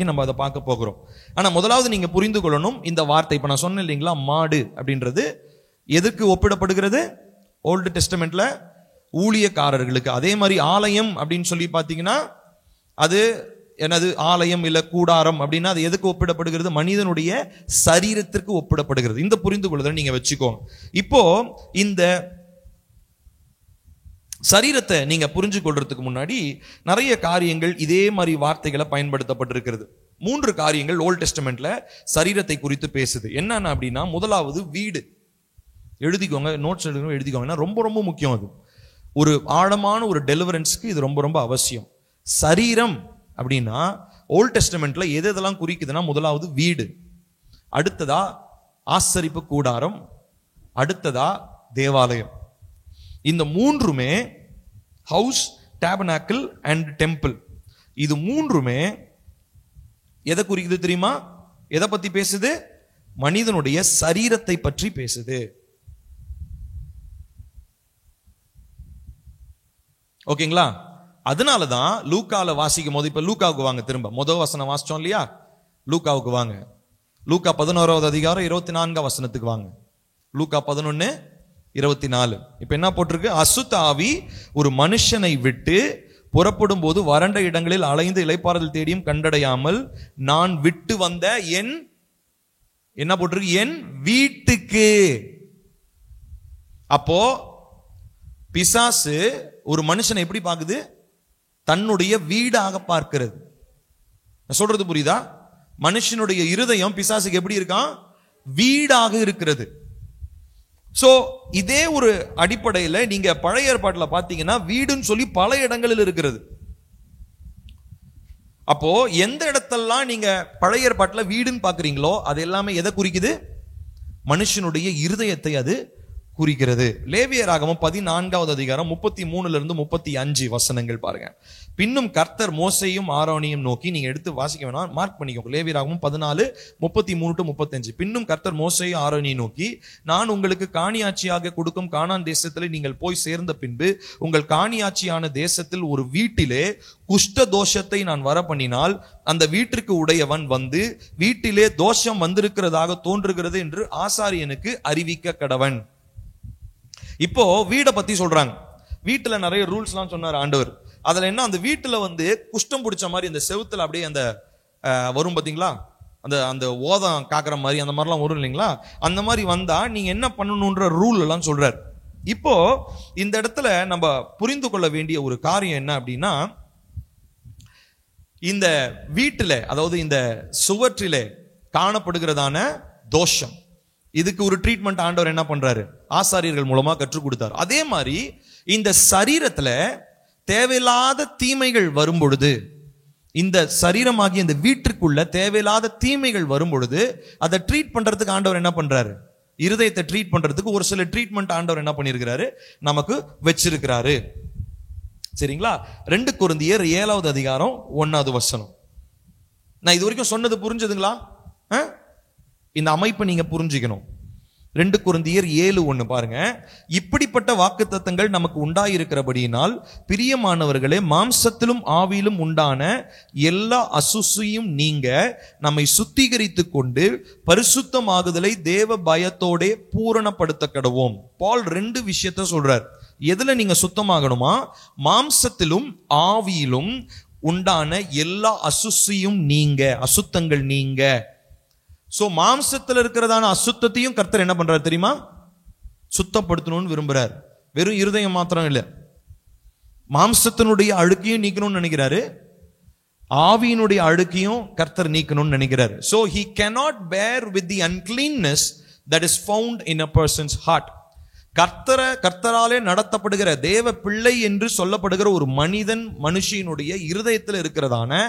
நம்ம அதை பார்க்க போகிறோம். ஆனா முதலாவது நீங்க புரிந்து கொள்ளணும், இந்த வார்த்தை இப்ப நான் சொன்னேன் இல்லைங்களா, மாடு அப்படின்றது எதற்கு ஒப்பிடப்படுகிறது? ஓல்டு டெஸ்டமெண்ட்ல ஊழியக்காரர்களுக்கு. அதே மாதிரி ஆலயம் அப்படின்னு சொல்லி பாத்தீங்கன்னா அது எனது ஆலயம் இல்ல கூடாரம் அப்படின்னா அது எதுக்கு ஒப்பிடப்படுகிறது? மனிதனுடைய சரீரத்திற்கு ஒப்பிடப்படுகிறது. இந்த புரிந்து கொள்ளுதல் நீங்க வச்சுக்கோங்க. இப்போ இந்த சரீரத்தை நீங்க புரிஞ்சு கொள்றதுக்கு முன்னாடி நிறைய காரியங்கள் இதே மாதிரி வார்த்தைகளை பயன்படுத்தப்பட்டிருக்கிறது. 3 காரியங்கள் ஓல்ட் டெஸ்டமெண்ட்ல சரீரத்தை குறித்து பேசுது. என்னன்னா அப்படின்னா, முதலாவது வீடு. எழுதிக்கோங்க, நோட்ஸ் எழுதிக்கோங்க, ரொம்ப ரொம்ப முக்கியம். அது ஒரு ஆழமான ஒரு டெலிவரன்ஸ்க்கு இது ரொம்ப ரொம்ப அவசியம். சரீரம் அப்படின்னா ஓல்ட் டெஸ்டமெண்ட்ல எதெல்லாம் குறிக்குதுன்னா, முதலாவது வீடு, அடுத்ததா ஆசரிப்பு கூடாரம், அடுத்ததா தேவாலயம். இந்த 3மே ஹவுஸ், டேபர்னாக்கிள் அண்ட் டெம்பிள். இது 3மே எதை குறிக்குது தெரியுமா? எதை பத்தி பேசுது? மனிதனுடைய சரீரத்தை பற்றி பேசுது. ஓகேங்களா? அதனாலதான் லூக்கால வாசிக்கும் போது, இப்ப லூக்காவுக்கு வாங்க, திரும்ப முதல் வசனம் வாசிச்சோம் இல்லையா, லூக்காவுக்கு வாங்க. லூக்கா 11வது அதிகாரம் 24 வசனத்துக்கு வாங்க. லூக்கா 11:24. இப்ப என்ன போட்டிருக்கு? அசுத்த ஆவி ஒரு மனுஷனை விட்டு புறப்படும் போது வறண்ட இடங்களில் அலைந்து இளைப்பாறுதல் தேடியும் கண்டடையாமல் நான் விட்டு வந்த என் என்ன போட்டிருக்கு? என் வீட்டுக்கு. அப்போ பிசாசு ஒரு மனுஷனை எப்படி பார்க்குது? தன்னுடைய வீடாக பார்க்கிறது. சொல்றது புரியுதா? மனுஷனுடைய இருதயம் பிசாசுக்கு எப்படி இருக்கான்? வீடாக இருக்கிறது. சோ இதே ஒரு அடிப்படையில் நீங்க பழைய ஏற்பாட்டில் பார்த்தீங்கன்னா வீடுன்னு சொல்லி பல இடங்களில் இருக்கிறது. அப்போ எந்த இடத்தெல்லாம் நீங்க பழைய ஏற்பாட்டில் வீடுன்னு பாக்குறீங்களோ அது எல்லாமே எதை குறிக்குது? மனுஷனுடைய இருதயத்தை அது குறிக்கிறது. லேவியராகமம் 14வது அதிகாரம் 33 to 35 வசனங்கள் பாருங்க. பின்னும் கர்த்தர் மோசேயும் ஆரோனையும் நோக்கி, நீங்க எடுத்து வாசிக்க வேணாம், மார்க் பண்ணிக்கோங்க. லேவியராகமம் 14:33 to 35. பின்னும் கர்த்தர் மோசேயும் ஆரோனையும் நோக்கி, நான் உங்களுக்கு காணியாட்சியாக கொடுக்கும் கானான் தேசத்திலே நீங்கள் போய் சேர்ந்த பின்பு உங்கள் காணியாட்சியான தேசத்தில் ஒரு வீட்டிலே குஷ்ட தோஷத்தை நான் வர பண்ணினால் அந்த வீட்டிற்கு உடையவன் வந்து வீட்டிலே தோஷம் வந்திருக்கிறதாக தோன்றுகிறது என்று ஆசாரியனுக்கு அறிவிக்க கடவன். இப்போ வீடை பத்தி சொல்றாங்க. வீட்டுல நிறைய ரூல்ஸ் எல்லாம் சொன்னார் ஆண்டவர். அதுல என்ன, அந்த வீட்டுல வந்து குஷ்டம் பிடிச்ச மாதிரி அந்த செவுத்துல அப்படியே அந்த வரும் பாத்தீங்களா, அந்த அந்த ஓதம் காக்குற மாதிரி அந்த மாதிரிலாம் வரும் இல்லைங்களா? அந்த மாதிரி வந்தா நீங்க என்ன பண்ணணும்ன்ற ரூல் எல்லாம் சொல்றாரு. இப்போ இந்த இடத்துல நம்ம புரிந்து கொள்ள வேண்டிய ஒரு காரியம் என்ன அப்படின்னா, இந்த வீட்டுல, அதாவது இந்த சுவற்றிலே காணப்படுகிறதான தோஷம், இதுக்கு ஒரு ட்ரீட்மெண்ட் ஆண்டவர் என்ன பண்றாரு? ஆசாரியர்கள் மூலமா கற்றுக் கொடுத்தார். அதே மாதிரி இந்த சரீரத்துல தேவையில்லாத தீமைகள் வரும் பொழுது, இந்த சரீரமாகி இந்த வீட்டிற்குள்ள தேவையில்லாத தீமைகள் வரும் பொழுது அதை ட்ரீட் பண்றதுக்கு ஆண்டவர் என்ன பண்றாரு? இருதயத்தை ட்ரீட் பண்றதுக்கு ஒரு சில ட்ரீட்மெண்ட் ஆண்டவர் என்ன பண்ணிருக்கிறாரு? நமக்கு வச்சிருக்கிறாரு. சரிங்களா? 2 கொரிந்தியர் 7வது அதிகாரம் 1வது வசனம். நான் இது வரைக்கும் சொன்னது புரிஞ்சதுங்களா? இந்த அமைப்பை நீங்க புரிஞ்சுக்கணும். 2 கொரிந்தியர் 7:1 பாருங்க. இப்படிப்பட்ட வாக்குத்தத்தங்கள் நமக்கு உண்டாயிருக்கிறபடியினால் பிரியமானவர்களே, மாம்சத்திலும் ஆவியிலும் உண்டான எல்லா அசுசியும் நீங்க நம்மை சுத்திகரித்து கொண்டு பரிசுத்தமாகுதலை தேவ பயத்தோட பூரணப்படுத்த கடவோம். பால் 2 விஷயத்த சொல்றார். எதுல நீங்க சுத்தமாகணுமா? மாம்சத்திலும் ஆவியிலும் உண்டான எல்லா அசுசியும் நீங்க, அசுத்தங்கள் நீங்க. சோ மாம்சத்தில் இருக்கிறதான அசுத்தத்தையும் கர்த்தர் என்ன பண்றாரு தெரியுமா? சுத்தப்படுத்தணும்னு விரும்புறார். வெறும் இருதயம் மாத்திரம் இல்ல, மாம்சத்தினுடைய அழுக்கையும் நீக்கணும்னு நினைக்கிறாரு, ஆவியினுடைய அழுக்கையும் கர்த்தர் நீக்கணும்னு நினைக்கிறாரு. So he cannot bear with the uncleanness that is found in a person's heart. கர்த்தராலே நடத்தப்படுகிற தேவ பிள்ளை என்று சொல்லப்படுகிற ஒரு மனுஷியினுடைய இருதயத்தில் இருக்கிறதான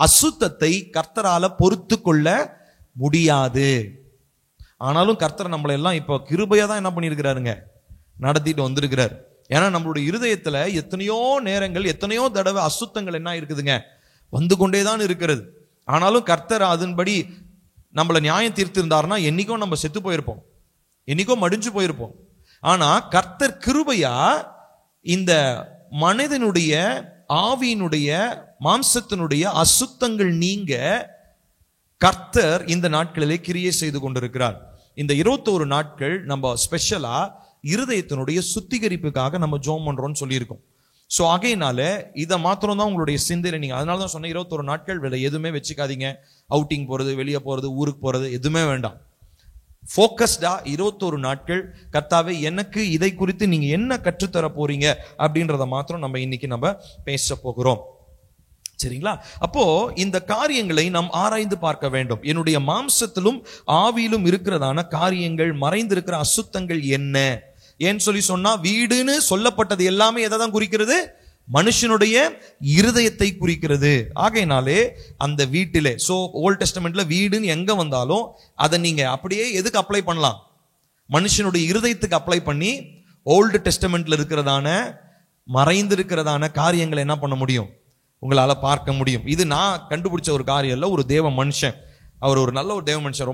அசுத்தத்தை கர்த்தரால பொறுத்து கொள்ள முடியாது. ஆனாலும் கர்த்தர் நம்மளை எல்லாம் இப்போ கிருபையா தான் என்ன பண்ணியிருக்கிறாருங்க? நடத்திட்டு வந்திருக்கிறார். ஏன்னா நம்மளுடைய இருதயத்துல எத்தனையோ நேரங்கள், எத்தனையோ தடவை அசுத்தங்கள் என்ன இருக்குதுங்க? வந்து கொண்டேதான் இருக்கிறது. ஆனாலும் கர்த்தர் அதன்படி நம்மளை நியாயம் தீர்த்திருந்தாருன்னா என்னைக்கோ நம்ம செத்து போயிருப்போம், என்னைக்கோ மடிஞ்சு போயிருப்போம். ஆனா கர்த்தர் கிருபையா இந்த மனிதனுடைய ஆவியினுடைய மாம்சத்தினுடைய அசுத்தங்கள் நீங்க கர்த்தர் இந்த நாட்களிலே கிரியை செய்து கொண்டிருக்கிறார். இந்த 21 நாட்கள் நம்ம ஸ்பெஷலா இருதயத்தினுடைய சுத்திகரிப்புக்காக நம்ம ஜெபம் பண்றோம்னு சொல்லியிருக்கோம். ஸோ ஆகையினால இதை மாத்திரம் தான் உங்களுடைய சிந்தையில நீங்க, அதனால தான் சொன்ன 21 நாட்கள் வேலை எதுவுமே வச்சுக்காதீங்க. அவுட்டிங் போறது, வெளியே போறது, ஊருக்கு போறது எதுவுமே வேண்டாம். ஃபோக்கஸ்டா 21 நாட்கள் கர்த்தாவே எனக்கு இதை குறித்து நீங்க என்ன கற்றுத்தர போறீங்க அப்படின்றத மாத்திரம் நம்ம இன்னைக்கு நம்ம பேச போகிறோம். சரிங்களா? அப்போ இந்த காரியங்களை நாம் ஆராய்ந்து பார்க்க வேண்டும். என்னுடைய மாம்சத்திலும் ஆவியிலும் இருக்கிறதான காரியங்கள், மறைந்திருக்கிற அசுத்தங்கள் என்ன? ஏன்னு சொல்லி சொன்னா, வீடுன்னு சொல்லப்பட்டது எல்லாமே எதை தான் குறிக்கிறது? மனுஷனுடைய இருதயத்தை குறிக்கிறது. ஆகையினாலே அந்த வீட்டிலே, சோ ஓல்ட் டெஸ்டமெண்ட்ல வீடுன்னு எங்க வந்தாலும் அதை நீங்க அப்படியே எதுக்கு அப்ளை பண்ணலாம்? மனுஷனுடைய இருதயத்துக்கு அப்ளை பண்ணி ஓல்டு டெஸ்டமெண்ட்ல இருக்கிறதான மறைந்திருக்கிறதான காரியங்களை என்ன பண்ண முடியும்? உங்களால பார்க்க முடியும். இது நான் கண்டுபிடிச்ச ஒரு காரியம் இல்ல, ஒரு தேவ மனுஷன். அவர் ஒரு நல்ல ஒரு தேவ மனுஷன்.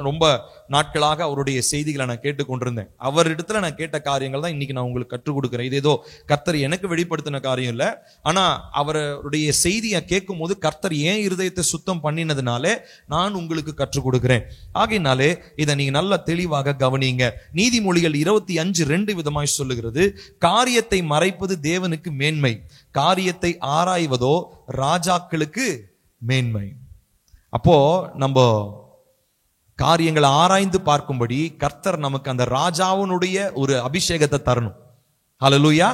ரொம்ப நாட்களாக அவருடைய செய்திகளை நான் கேட்டுக்கொண்டிருந்தேன். அவரிடத்துல நான் கேட்ட காரியங்கள் தான் இன்னைக்கு நான் உங்களுக்கு கற்றுக் கொடுக்கிறேன். இது ஏதோ கர்த்தர் எனக்கு வெளிப்படுத்தின காரியம் இல்ல, ஆனா அவருடைய செய்தியை கேட்கும் போது கர்த்தர் ஏன் இருதயத்தை சுத்தம் பண்ணினதுனாலே நான் உங்களுக்கு கற்றுக் கொடுக்கிறேன். ஆகையினாலே இதை நீங்க நல்ல தெளிவாக கவனிங்க. நீதிமொழிகள் 25:2 விதமாய் சொல்லுகிறது, காரியத்தை மறைப்பது தேவனுக்கு மேன்மை, காரியத்தை ஆராய்வதோ ராஜாக்களுக்கு மேன்மை. அப்போ நம்ம காரியங்களை ஆராய்ந்து பார்க்கும்படி கர்த்தர் நமக்கு அந்த ராஜாவினுடைய ஒரு அபிஷேகத்தை தரணும். ஹல்லேலூயா.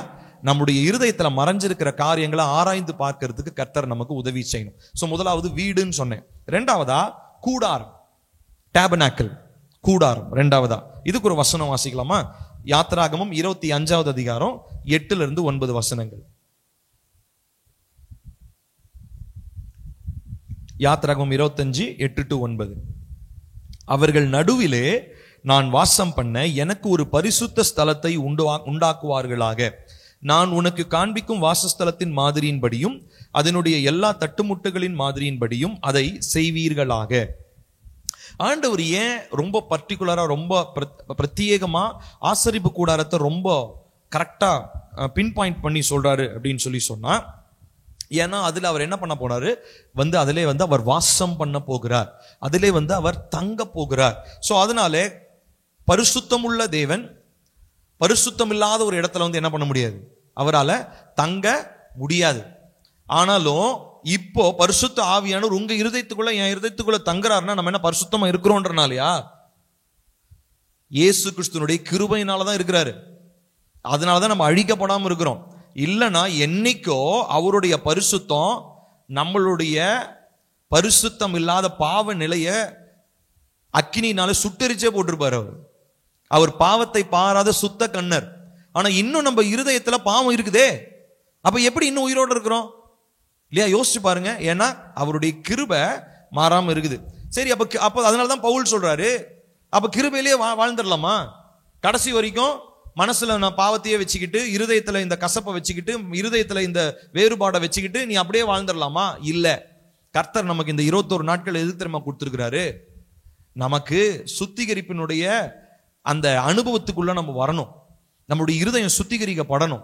நம்முடைய இருதயத்துல மறைஞ்சிருக்கிற காரியங்களை ஆராய்ந்து பார்க்கிறதுக்கு கர்த்தர் நமக்கு உதவி செய்யணும். சோ முதலாவது வீடுன்னு சொன்னேன். ரெண்டாவதா கூடாரம், டேபர்னாக்கிள், கூடாரம் ரெண்டாவதா. இதுக்கு ஒரு வசனம் வாசிக்கலாமா? யாத்திராகமம் 25வது அதிகாரம் 8-9 வசனங்கள். யாத்திராகமம் 25 8-9. அவர்கள் நடுவிலே நான் வாசம் பண்ண எனக்கு ஒரு பரிசுத்த ஸ்தலத்தை உண்டாக்குவார்களாக. நான் உனக்கு காண்பிக்கும் வாசஸ்தலத்தின் மாதிரியின்படியும் அதனுடைய எல்லா தட்டுமுட்டுகளின் மாதிரியின்படியும் அதை செய்வீர்களாக. ஆண்டவர் ஏன் ரொம்ப பர்டிகுலரா, ரொம்ப பிரத்யேகமா ஆசரிப்பு கூடாரத்தை ரொம்ப கரெக்டா பின் பாயிண்ட் பண்ணி சொல்றாரு அப்படின்னு சொல்லி சொன்னா, ஏன்னா அதுல அவர் என்ன பண்ண போறாரு, அதிலே அவர் வாசம் பண்ண போகிறார், அதிலே அவர் தங்க போகிறார். சோ அதனாலே பரிசுத்தம் உள்ள தேவன் பரிசுத்தம் இல்லாத ஒரு இடத்துல என்ன பண்ண முடியாது, அவரால் தங்க முடியாது. ஆனாலும் இப்போ பரிசுத்த ஆவியானவர் உங்க இருதயத்துக்குள்ள, என் இருதயத்துக்குள்ள தங்குறாருன்னா நம்ம என்ன பரிசுத்தமா இருக்கிறோன்றனாலயா? இயேசு கிறிஸ்துனுடைய கிருபையினாலதான் இருக்கிறாரு. அதனாலதான் நம்ம அழிக்கப்படாம இருக்கிறோம். இல்லைன்னா என்னைக்கோ அவருடைய பரிசுத்தம் நம்மளுடைய பரிசுத்தம் இல்லாத பாவ நிலைய அக்கினினால சுட்டெரிச்சே போட்டிருப்பாரு. அவர் பாவத்தை பாராத சுத்த கண்ணர். ஆனா இன்னும் நம்ம இருதயத்துல பாவம் இருக்குதே, அப்ப எப்படி இன்னும் உயிரோடு இருக்கிறோம் இல்லையா? யோசிச்சு பாருங்க. ஏன்னா அவருடைய கிருபை மாறாம இருக்குது. சரி, அப்ப அதனாலதான் பவுல் சொல்றாரு, அப்ப கிருபையிலேயே வாழ்ந்துடலாமா? கடைசி வரைக்கும் மனசுல நான் பாவத்தையே வச்சுக்கிட்டு, இருதயத்துல இந்த கசப்பை வச்சுக்கிட்டு, இருதயத்துல இந்த வேறுபாடை வச்சுக்கிட்டு நீ அப்படியே வாழ்ந்துடலாமா? இல்ல. கர்த்தர் நமக்கு இந்த 21 நாட்கள் எது தெரியுமா கொடுத்திருக்கிறாரு? நமக்கு சுத்திகரிப்பினுடைய அந்த அனுபவத்துக்குள்ள நம்ம வரணும். நம்மளுடைய இருதயம் சுத்திகரிக்கப்படணும்.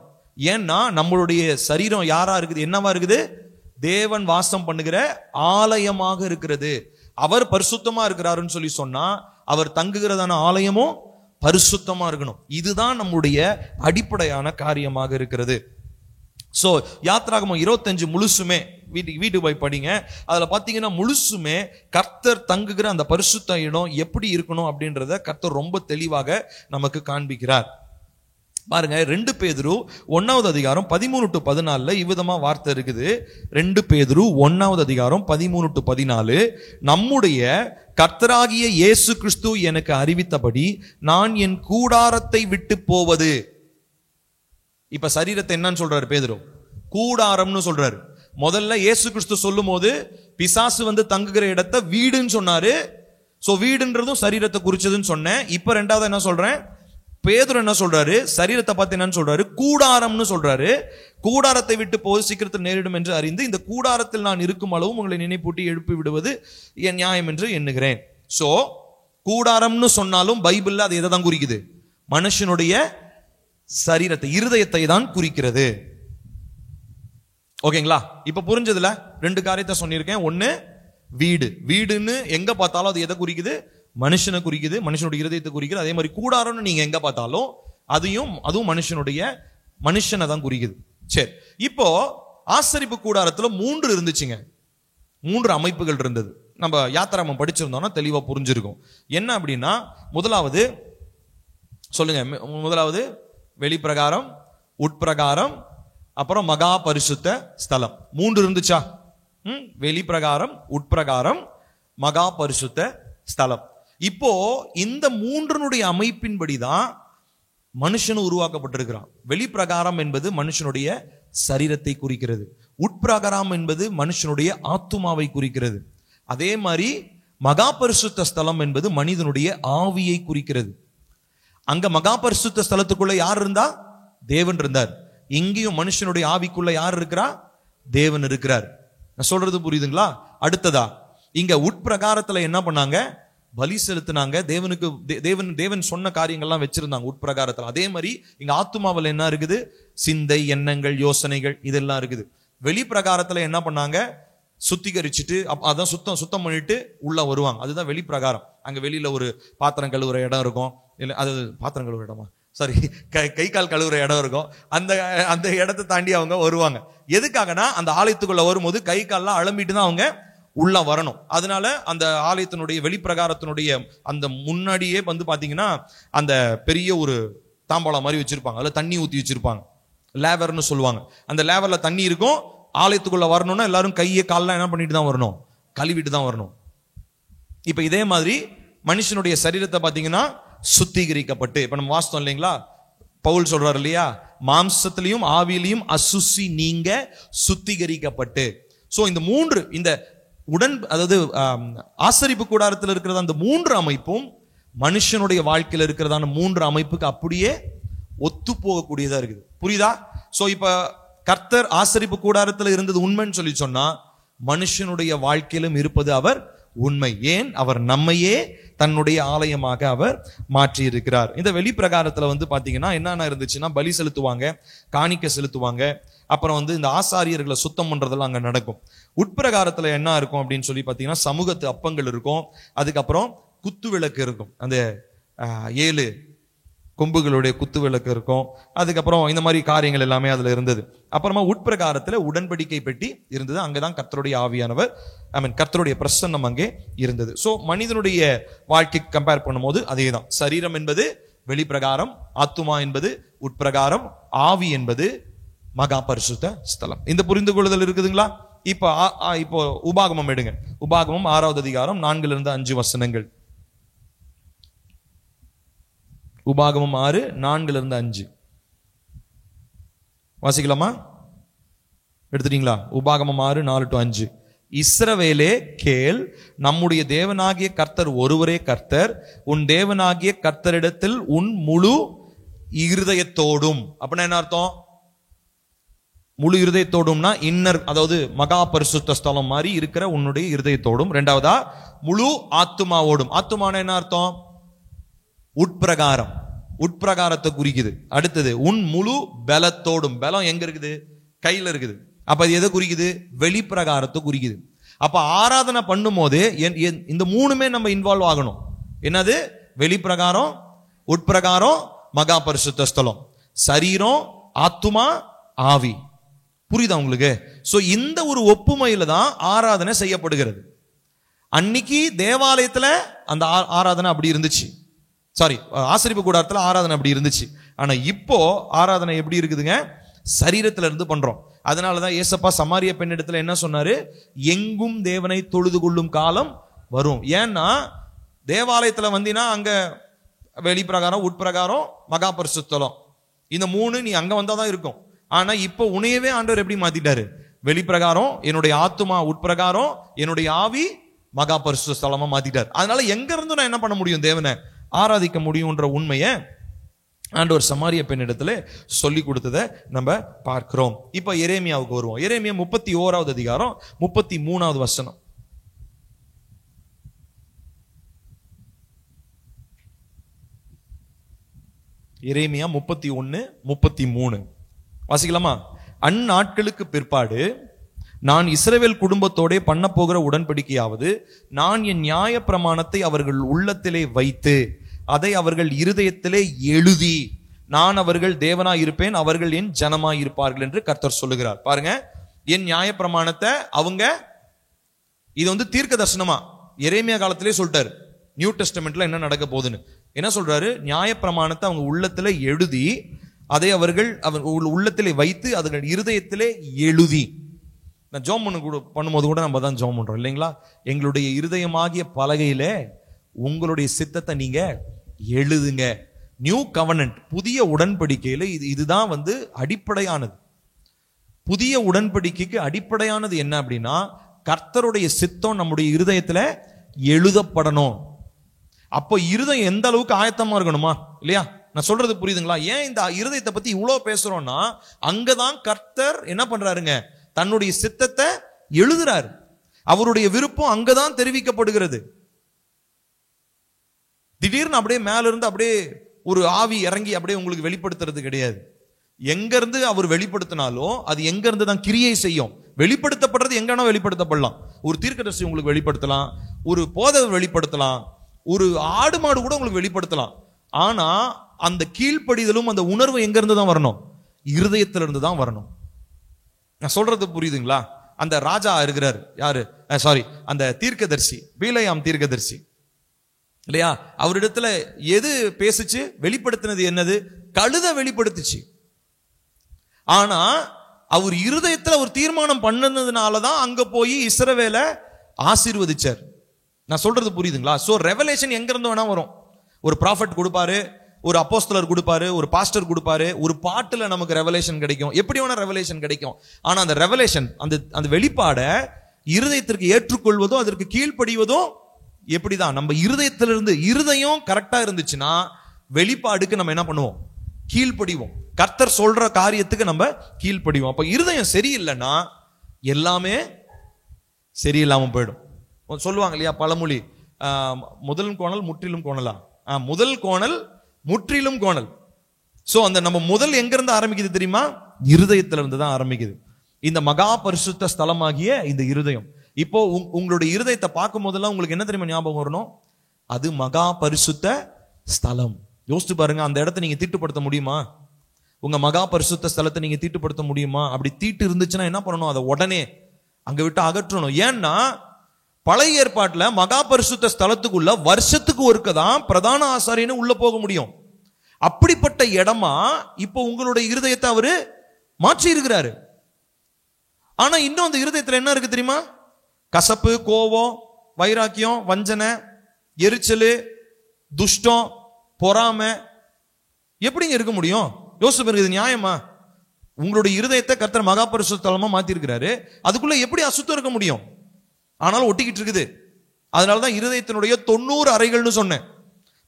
ஏன்னா நம்மளுடைய சரீரம் யாரா இருக்குது, என்னவா இருக்குது? தேவன் வாசம் பண்ணுகிற ஆலயமாக இருக்கிறது. அவர் பரிசுத்தமா இருக்கிறாருன்னு சொல்லி சொன்னா அவர் தங்குகிறதான ஆலயமும் பரிசுத்தமா இருக்கணும். இதுதான் நம்முடைய அடிப்படையான காரியமாக இருக்கிறது. சோ யாத்திராகமம் 25 முழுசுமே வீட்டு போய் படிங்க. அதுல பாத்தீங்கன்னா முழுசுமே கர்த்தர் தங்குகிற அந்த பரிசுத்த இடம் எப்படி இருக்கணும் அப்படின்றத கர்த்தர் ரொம்ப தெளிவாக நமக்கு காண்பிக்கிறார். பாருங்க, 2 பேதுரு 1வது அதிகாரம் 13-14 இவ்விதமா வார்த்தை இருக்குது. 2 பேதுரு 1வது அதிகாரம் 13-14. நம்முடைய கர்த்தராகிய இயேசு கிறிஸ்து எனக்கு அறிவித்தபடி நான் என் கூடாரத்தை விட்டு போவது. இப்ப சரீரத்தை என்னன்னு சொல்றாரு பேதுரு? கூடாரம்னு சொல்றாரு. முதல்ல இயேசு கிறிஸ்து சொல்லும் போது பிசாசு தங்குகிற இடத்தை வீடுன்னு சொன்னாரு. சோ வீடுன்றதும் சரீரத்தை குறிச்சதுன்னு சொன்னேன். இப்ப ரெண்டாவது என்ன சொல்றேன், பேதுரு என்ன சொல்றாரு, சரீரத்தை பார்த்து என்னன்னு சொல்றாரு, கூடாரம்னு சொல்றாரு. கூடாரத்தை விட்டு போது சீக்கிரத்தில் நேரிடும் என்று அறிந்து இந்த கூடாரத்தில் நான் இருக்கும் அளவும் உங்களை நினைப்பூட்டி எழுப்பி விடுவது என் நியாயம் என்று எண்ணுகிறேன். சோ கூடாரம்னு சொன்னாலும் பைபிள்ல அது எதை தான் குறிக்குது? மனுஷனுடைய சரீரத்தை, இருதயத்தை தான் குறிக்கிறது. ஓகேங்களா? இப்ப புரிஞ்சதுல 2 காரியத்தை சொல்லியிருக்கேன். ஒன்னு வீடு. வீடுன்னு எங்க பார்த்தாலும் அது எதை குறிக்குது? மனுஷனை குறிக்குது, மனுஷனுடைய இருதயத்தை குறிக்குது. அதே மாதிரி கூடாரம்னு நீங்க எங்க பார்த்தாலும் அதுவும் மனுஷனை தான் குறிக்குது. சரி, இப்போ ஆசரிப்பு கூடாரத்துல 3 இருந்துச்சுங்க. 3 அமைப்புகள் இருந்தது. நம்ம யாத்திராமம் படிச்சிருந்தோம்னா தெளிவா புரிஞ்சிருக்கும். என்ன அப்படின்னா, முதலாவது சொல்லுங்க, முதலாவது வெளிப்பிரகாரம், உட்பிரகாரம், அப்புறம் மகா பரிசுத்த ஸ்தலம். 3 இருந்துச்சா? வெளிப்பிரகாரம், உட்பிரகாரம், மகா பரிசுத்த ஸ்தலம். இப்போ இந்த 3னுடைய அமைப்பின்படிதான் மனுஷன் உருவாக்கப்பட்டிருக்கிறான். வெளிப்பிரகாரம் என்பது மனுஷனுடைய சரீரத்தை குறிக்கிறது. உட்பிரகாரம் என்பது மனுஷனுடைய ஆத்துமாவை குறிக்கிறது. அதே மாதிரி மகா பரிசுத்த ஸ்தலம் என்பது மனிதனுடைய ஆவியை குறிக்கிறது. அங்க மகா பரிசுத்த ஸ்தலத்துக்குள்ள யார் இருந்தா? தேவன் இருந்தார். இங்கேயும் மனுஷனுடைய ஆவிக்குள்ள யார் இருக்கிறா? தேவன் இருக்கிறார். நான் சொல்றது புரியுதுங்களா? அடுத்ததா இங்க உட்பிரகாரத்துல என்ன பண்ணாங்க? பலி செலுத்தினாங்க. தேவன் சொன்ன காரியங்கள்லாம் வச்சிருந்தாங்க உட்பிரகாரத்துல. அதே மாதிரி இங்க ஆத்துமாவில் என்ன இருக்குது? சிந்தை, எண்ணங்கள், யோசனைகள் இதெல்லாம் இருக்குது. வெளிப்பிரகாரத்துல என்ன பண்ணாங்க? சுத்திகரிச்சுட்டு அதான் சுத்தம் பண்ணிட்டு உள்ள வருவாங்க. அதுதான் வெளிப்பிரகாரம். அங்க வெளியில ஒரு பாத்திரம் கழுவுற இடம் இருக்கும். இல்ல அது பாத்திரம் கழுவுற இடமா, சாரி, கை கால் கழுவுற இடம் இருக்கும். அந்த இடத்தை தாண்டி அவங்க வருவாங்க. எதுக்காகனா அந்த ஆலயத்துக்குள்ள வரும்போது கை கால்லாம் அலம்பிட்டு தான் அவங்க உள்ள வரணும். அதனால அந்த ஆலயத்தினுடைய வெளிப்பிரகாரத்தினுடைய அந்த முன்னாடியே வந்து பாத்தீங்கன்னா அந்த பெரிய ஒரு தாம்பாளம் மாதிரி வச்சிருப்பாங்க, அதுல தண்ணி ஊத்தி வச்சிருப்பாங்க, லேவர்னு சொல்லுவாங்க. அந்த லேவர்ல தண்ணி இருக்கும். ஆலயத்துக்குள்ள வரணும்னா எல்லாரும் கையை கால்லாம் என்ன பண்ணிட்டு தான் வரணும், கழுவிட்டு தான் வரணும். இப்ப இதே மாதிரி மனுஷனுடைய சரீரத்தை பாத்தீங்கன்னா சுத்திகரிக்கப்பட்டு, இப்ப நம்ம வாஸ்தவம் இல்லைங்களா, பவுல் சொல்றாரு இல்லையா, மாம்சத்திலையும் ஆவியிலையும் அசுசி நீங்க சுத்திகரிக்கப்பட்டு. சோ இந்த மூன்று, இந்த அதாவது ஆசரிப்பு கூடாரத்தில் இருக்கிறது அந்த மூன்று அமைப்பும் மனுஷனுடைய வாழ்க்கையில் இருக்கிறதான மூன்று அமைப்புக்கு அப்படியே ஒத்து போகக்கூடியதா இருக்குது. புரியுதா? சோ இப்ப கர்த்தர் ஆசரிப்பு கூடாரத்தில் இருந்தது உண்மைன்னு சொல்லி சொன்னா, மனுஷனுடைய வாழ்க்கையிலும் இருப்பது அவர் உண்மை. ஏன்? அவர் நம்மையே தன்னுடைய ஆலயமாக அவர் மாற்றி இருக்கிறார். இந்த வெளிப்பிரகாரத்துல வந்து பாத்தீங்கன்னா என்னென்ன இருந்துச்சுன்னா, பலி செலுத்துவாங்க, காணிக்கை செலுத்துவாங்க, அப்புறம் வந்து இந்த ஆசாரியர்களை சுத்தம் பண்றதெல்லாம் அங்க நடக்கும். உட்பிரகாரத்துல என்ன இருக்கும் அப்படின்னு சொல்லி பாத்தீங்கன்னா, சமூகத்து அப்பங்கள் இருக்கும், அதுக்கப்புறம் குத்து விளக்கு இருக்கும், அந்த 7 கொம்புகளுடைய குத்து விளக்கு இருக்கும், அதுக்கப்புறம் இந்த மாதிரி காரியங்கள் எல்லாமே அதுல இருந்தது. அப்புறமா உட்பிரகாரத்துல உடன்படிக்கை பெட்டி இருந்தது, அங்கதான் கர்த்தருடைய ஆவியானவர், கர்த்தருடைய பிரசன்னம் அங்கே இருந்தது. சோ மனிதனுடைய வாழ்க்கை கம்பேர் பண்ணும்போது அதே தான். சரீரம் என்பது வெளிப்பிரகாரம், ஆத்துமா என்பது உட்பிரகாரம், ஆவி என்பது மகா பரிசுத்த ஸ்தலம். இந்த புரிந்து கொள்ளுதல் இருக்குதுங்களா? இப்போ உபாகமம் எடுங்க. உபாகமம் 6வது அதிகாரம் 4 to 5 வசனங்கள். உபாகமம் 6, 4 to 5 வாசிக்கலாமா? எடுத்துட்டீங்களா? உபாகமம் 6, 4 to 5. இஸ்ரவேலே கேள், நம்முடைய தேவனாகிய கர்த்தர் ஒருவரே கர்த்தர், உன் தேவனாகிய கர்த்தரிடத்தில் உன் முழு இருதயத்தோடும். அப்படின்னா என்ன அர்த்தம்? முழு இருதயத்தோடும்னா இன்னர், அதாவது மகா பரிசுத்த ஸ்தலம் மாதிரி இருக்கிற உன்னுடைய இருதயத்தோடும். இரண்டாவதா முழு ஆத்துமாவோடும். ஆத்துமான என்ன அர்த்தம்? உட்பிரகாரம், உட்பிரகாரத்தை குறிக்குது. அடுத்தது உன் முழு பலத்தோடும். பலம் எங்க இருக்குது? கையில இருக்குது. அப்ப அது எதை குறிக்குது? வெளிப்பிரகாரத்தை குறிக்குது. அப்ப ஆராதனை பண்ணும் போது இந்த மூணுமே நம்ம இன்வால்வ் ஆகணும். என்னது? வெளிப்பிரகாரம், உட்பிரகாரம், மகா பரிசுத்த ஸ்தலம், சரீரம், ஆத்துமா, ஆவி. புரியுதா உங்களுக்கு? சோ இந்த ஒரு ஒப்புமையில தான் ஆராதனை செய்யப்படுகிறது. அன்னைக்கு தேவாலயத்துல அந்த ஆராதனை அப்படி இருந்துச்சு, ஆசரிப்பு கூடாரத்துல ஆராதனை அப்படி இருந்துச்சு. ஆனா இப்போ ஆராதனை எப்படி இருக்குதுங்க? சரீரத்துல இருந்து பண்றோம். அதனாலதான் ஏசப்பா சமாரிய பெண்ணிடத்துல என்ன சொன்னாரு? எங்கும் தேவனை தொழுது கொள்ளும் காலம் வரும். ஏன்னா தேவாலயத்துல வந்தீங்கன்னா அங்க வெளிப்பிரகாரம், உட்பிரகாரம், மகா பரிசுத்தலம், இந்த மூணு நீ அங்க வந்தாதான் இருக்கும். ஆனா இப்போ உன்னையவே ஆண்டவர் எப்படி மாத்திட்டாரு? வெளிப்பிரகாரம் என்னுடைய ஆத்துமா, உட்பிரகாரம் என்னுடைய ஆவி, மகா பரிசுத்த ஸ்தலமா மாத்திட்டார். அதனால எங்க இருந்து நான் என்ன பண்ண முடியும்? தேவனை ஆராதிக்க முடியும்ன்ற உண்மையை ஆண்டவர் சமாரிய பெண்ணிடத்துல சொல்லி கொடுத்ததை நம்ம பார்க்கிறோம். இப்ப எரேமியாவுக்கு வருவோம். எரேமியா 31வது அதிகாரம் 33வது வசனம். எரேமியா 31:33 வாசிக்கலாமா? அந்நாட்களுக்கு பிற்பாடு நான் இஸ்ரவேல் குடும்பத்தோட பண்ண போகிற உடன்படிக்கையாவது, நான் என் நியாய பிரமாணத்தை அவர்கள் உள்ளத்திலே வைத்து அதை அவர்கள் இருதயத்திலே எழுதி, நான் அவர்கள் தேவனாய் இருப்பேன், அவர்கள் என் ஜனமாய் இருப்பார்கள் என்று கர்த்தர் சொல்லுகிறார். பாருங்க, என் நியாய பிரமாணத்தை அவங்க, இது வந்து தீர்க்க தரிசனமா எரேமியா காலத்திலே சொல்லிட்டாரு. நியூ டெஸ்டமெண்ட்ல என்ன நடக்க போகுதுன்னு என்ன சொல்றாரு? நியாய பிரமாணத்தை அவங்க உள்ளத்திலே எழுதி அதை அவர்கள் உள்ளத்திலே வைத்து அதர்கள் இருதயத்திலே எழுதி. நான் ஜோம் பண்ணும்போது கூட நம்ம தான் ஜோம் பண்றோம் இல்லைங்களா? எங்களுடைய இருதயமாகிய பலகையிலே உங்களுடைய சித்தத்தை நீங்க எழுதுங்க. நியூ கவர்னன்ட், புதிய உடன்படிக்கையில இதுதான் வந்து அடிப்படையானது. புதிய உடன்படிக்கைக்கு அடிப்படையானது என்ன அப்படின்னா, கர்த்தருடைய சித்தம் நம்முடைய இருதயத்துல எழுதப்படணும். அப்போ இருதயம் எந்த அளவுக்கு ஆயத்தமா இருக்கணுமா இல்லையா? நான் சொல்றது புரியுதுங்களா? ஏன் இந்த இருதயத்தை பத்தி இவ்வளவு பேசுறோம்னா, அங்கதான் கர்த்தர் என்ன பண்றாருங்க? தன்னுடைய சித்தத்தை எழுதுறாரு. அவருடைய விருப்பம் அங்கதான் தெரிவிக்கப்படுகிறது. திடீர்னு அப்படியே மேல இருந்து அப்படியே ஒரு ஆவி இறங்கி அப்படியே உங்களுக்கு வெளிப்படுத்துறது கிடையாது. எங்க இருந்து அவர் வெளிப்படுத்தினாலும் அது எங்க இருந்து தான் கிரியை செய்யும். வெளிப்படுத்தப்படுறது எங்கன்னா வெளிப்படுத்தப்படலாம். ஒரு தீர்க்கதரிசி உங்களுக்கு வெளிப்படுத்தலாம், ஒரு போதகர் வெளிப்படுத்தலாம், ஒரு ஆடு மாடு கூட உங்களுக்கு வெளிப்படுத்தலாம். ஆனா அந்த கீழ்ப்படிதலும் அந்த உணர்வு எங்க இருந்து தான் வரணும்? இருதயத்திலிருந்து தான் வரணும். நான் சொல்றது புரியுதுங்களா? அந்த ராஜா இருக்கிறார், யாரு, சாரி, அந்த தீர்க்கதரிசி, பீலையாம் தீர்க்கதரிசி இல்லையா, அவரிடத்துல எது பேசுச்சு, வெளிப்படுத்தினது என்னது, கழுத வெளிப்படுத்துச்சு. ஆனா அவர் இருதயத்துல ஒரு தீர்மானம் பண்ணதுனாலதான் அங்க போய் இஸ்ரவேலை ஆசீர்வதிச்சார். நான் சொல்றது புரியுதுங்களா? சோ ரெவலேஷன் எங்க இருந்து வேணா வரும். ஒரு ப்ராஃபட் கொடுப்பாரு, ஒரு அப்போஸ்தலர் கொடுப்பாரு, ஒரு பாஸ்டர் கொடுப்பாரு, ஒரு பாட்டுல நமக்கு ரெவலேஷன் கிடைக்கும், எப்படி வேணா ரெவலேஷன் கிடைக்கும். ஆனா அந்த ரெவலேஷன், அந்த வெளிப்பாட இருதயத்திற்கு ஏற்றுக்கொள்வதோ அதற்கு கீழ்ப்படிவதோ எப்படிதான், நம்ம இருதயத்திலிருந்து, இருதயம் கரெக்டா இருந்துச்சுன்னா வெளிப்பாடுக்கு நம்ம என்ன பண்ணுவோம், கீழ்ப்படிவோம். கர்த்தர் சொல்ற காரியத்துக்கு நம்ம கீழ்ப்படிவோம். அப்ப இருதயம் சரியில்லைன்னா எல்லாமே சரியில்லாம போயிடும். சொல்லுவாங்க இல்லையா பழமொழி, முதல் கோணல் முற்றிலும் கோணலா, முதல் கோணல் முற்றிலும் கோணல். சோ அந்த நம்ம முதல் எங்க இருந்து ஆரம்பிக்குது தெரியுமா, இருதயத்துல இருந்து தான் ஆரம்பிக்குது. இந்த மகா பரிசுத்த ஸ்தலமாகிய இந்த இருதயம். இப்போ உங்களுடைய இருதயத்தை பார்க்கும் போதெல்லாம் உங்களுக்கு என்ன தெரியுமா ஞாபகம் வரணும், அது மகா பரிசுத்த ஸ்தலம். யோசிச்சு பாருங்க, அந்த இடத்தை நீங்க தீட்டுப்படுத்த முடியுமா? உங்க மகா பரிசுத்த ஸ்தலத்தை நீங்க தீட்டுப்படுத்த முடியுமா? அப்படி தீட்டு இருந்துச்சுன்னா என்ன பண்ணணும், அதை உடனே அங்க விட்டு அகற்றணும். ஏன்னா பழைய ஏற்பாட்டுல மகா பரிசுத்த ஸ்தலத்துக்குள்ள வருஷத்துக்கு ஒருக்கதான் பிரதான ஆசாரியன்னு உள்ள போக முடியும். அப்படிப்பட்ட இடமா இப்போ உங்களுடைய இருதயத்தை அவரு மாற்றி இருக்கிறாரு. ஆனா இன்னும் அந்த இருதயத்துல என்ன இருக்கு தெரியுமா, கசப்பு, கோபம், வைராக்கியம், வஞ்சனை, எரிச்சல், துஷ்டம், பொறாமை, எப்படிங்க இருக்க முடியும்? யோசிச்சு, இது நியாயமா? உங்களுடைய இருதயத்தை கர்த்தர் மகா பரிசுத்த ஸ்தலமா மாத்தி இருக்கிறாரு, அதுக்குள்ள எப்படி அசுத்தம் இருக்க முடியும்? ஆனாலும் ஒட்டிக்கிட்டு இருக்குது. அதனாலதான் இருதயத்தினுடைய 90 அறைகள்னு சொன்னேன்.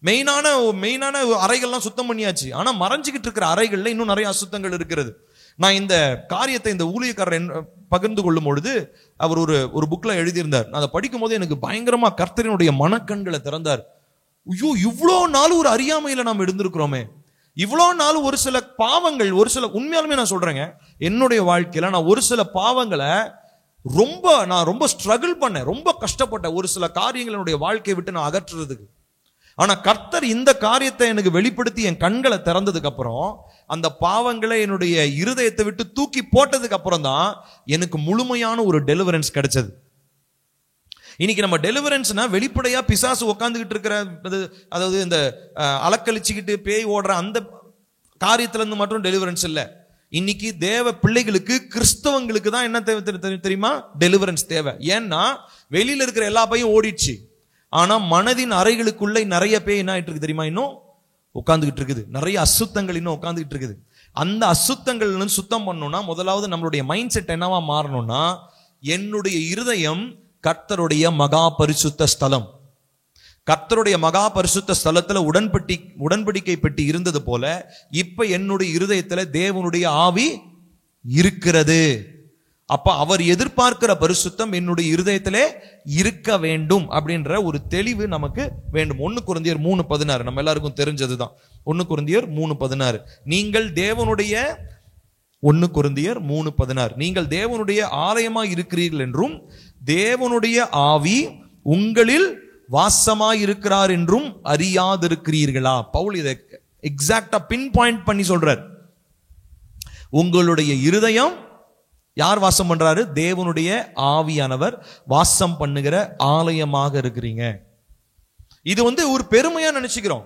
மெயினான அறைகள்லாம் சுத்தம் பண்ணியாச்சு. ஆனா மறைஞ்சுக்கிட்டு இருக்கிற அறைகள்ல இன்னும் நிறைய அசுத்தங்கள் இருக்கிறது. நான் இந்த காரியத்தை இந்த ஊழியக்காரர் பகிர்ந்து கொள்ளும் பொழுது அவர் ஒரு புக்ல எழுதியிருந்தார். நான் அதை படிக்கும் போது எனக்கு பயங்கரமா கர்த்தரினுடைய மனக்கண்களை திறந்தார். ஐயோ, இவ்வளோ நாள் ஒரு அறியாமையில நாம் இருந்திருக்கிறோமே, இவ்வளோ நாள் ஒரு சில பாவங்கள், ஒரு சில, உண்மையாலுமே நான் சொல்றேங்க, என்னுடைய வாழ்க்கையில நான் ஒரு சில பாவங்களை நான் ரொம்ப ஸ்ட்ரகிள் பண்ணேன், ரொம்ப கஷ்டப்பட்டேன் ஒரு சில காரியங்கள் என்னுடைய வாழ்க்கையை விட்டு நான் அகற்றுறதுக்கு. ஆனா கர்த்தர் இந்த காரியத்தை எனக்கு வெளிப்படுத்தி என் கண்களை திறந்ததுக்கு அப்புறம், அந்த பாவங்களை என்னுடைய இருதயத்தை விட்டு தூக்கி போட்டதுக்கு அப்புறம் தான் எனக்கு முழுமையான ஒரு டெலிவரன்ஸ் கிடைச்சது. இன்னைக்கு நம்ம டெலிவரன்ஸ்னா வெளிப்படையா பிசாசு உட்காந்துக்கிட்டு இருக்கிற, அதாவது இந்த அலக்கழிச்சுக்கிட்டு பேய் ஓடுற அந்த காரியத்துல இருந்து மட்டும் டெலிவரன்ஸ் இல்ல. இன்னைக்கு தேவ பிள்ளைகளுக்கு, கிறிஸ்தவங்களுக்கு தான் என்ன தேவை தெரியுமா, டெலிவரன்ஸ் தேவை. ஏன்னா வெளியில இருக்கிற எல்லா பையும் ஓடிடுச்சு, ஆனா மனதின் அறைகளுக்குள்ள நிறைய பேய் என்ன ஆயிட்டு இருக்கு தெரியுமா, இன்னும் உட்கார்ந்துகிட்டு இருக்குது. நிறைய அசுத்தங்கள் இன்னும் உட்கார்ந்துகிட்டு இருக்குது. அந்த அசுத்தங்கள் சுத்தம் பண்ணணும்னா முதலாவது நம்மளுடைய மைண்ட் செட் என்னவா மாறணும்னா, என்னுடைய இருதயம் கர்த்தருடைய மகா பரிசுத்த ஸ்தலம். கர்த்தருடைய மகா பரிசுத்த ஸ்தலத்துல உடன்படிக்கை பெட்டி இருந்தது போல இப்ப என்னுடைய இருதயத்துல தேவனுடைய ஆவி இருக்கிறது. அப்ப அவர் எதிர்பார்க்கிற பரிசுத்தம் என்னுடைய இருதயத்திலே இருக்க வேண்டும் அப்படின்ற ஒரு தெளிவு நமக்கு வேண்டும். 1 கொரிந்தியர் 3:16 நம்ம எல்லாருக்கும் தெரிஞ்சதுதான். 1 கொரிந்தியர் 3:16 நீங்கள் தேவனுடைய 1 கொரிந்தியர் 3:16 நீங்கள் தேவனுடைய ஆலயமாய் இருக்கிறீர்கள் என்றும் தேவனுடைய ஆவி உங்களில் வாசமாய் இருக்கிறார் என்றும் அறியாதிருக்கிறீர்களா? பவுல் இதை எக்ஸாக்டா பின் பாயிண்ட் பண்ணி சொல்றார். உங்களுடைய இருதயம் யார் வாசம் பண்றாரு? தேவனுடைய ஆவியானவர் வாசம் பண்ணுகிற ஆலயமாக இருக்கிறீங்க. இது ஒரு பெருமையா நினைச்சுக்கிறோம்.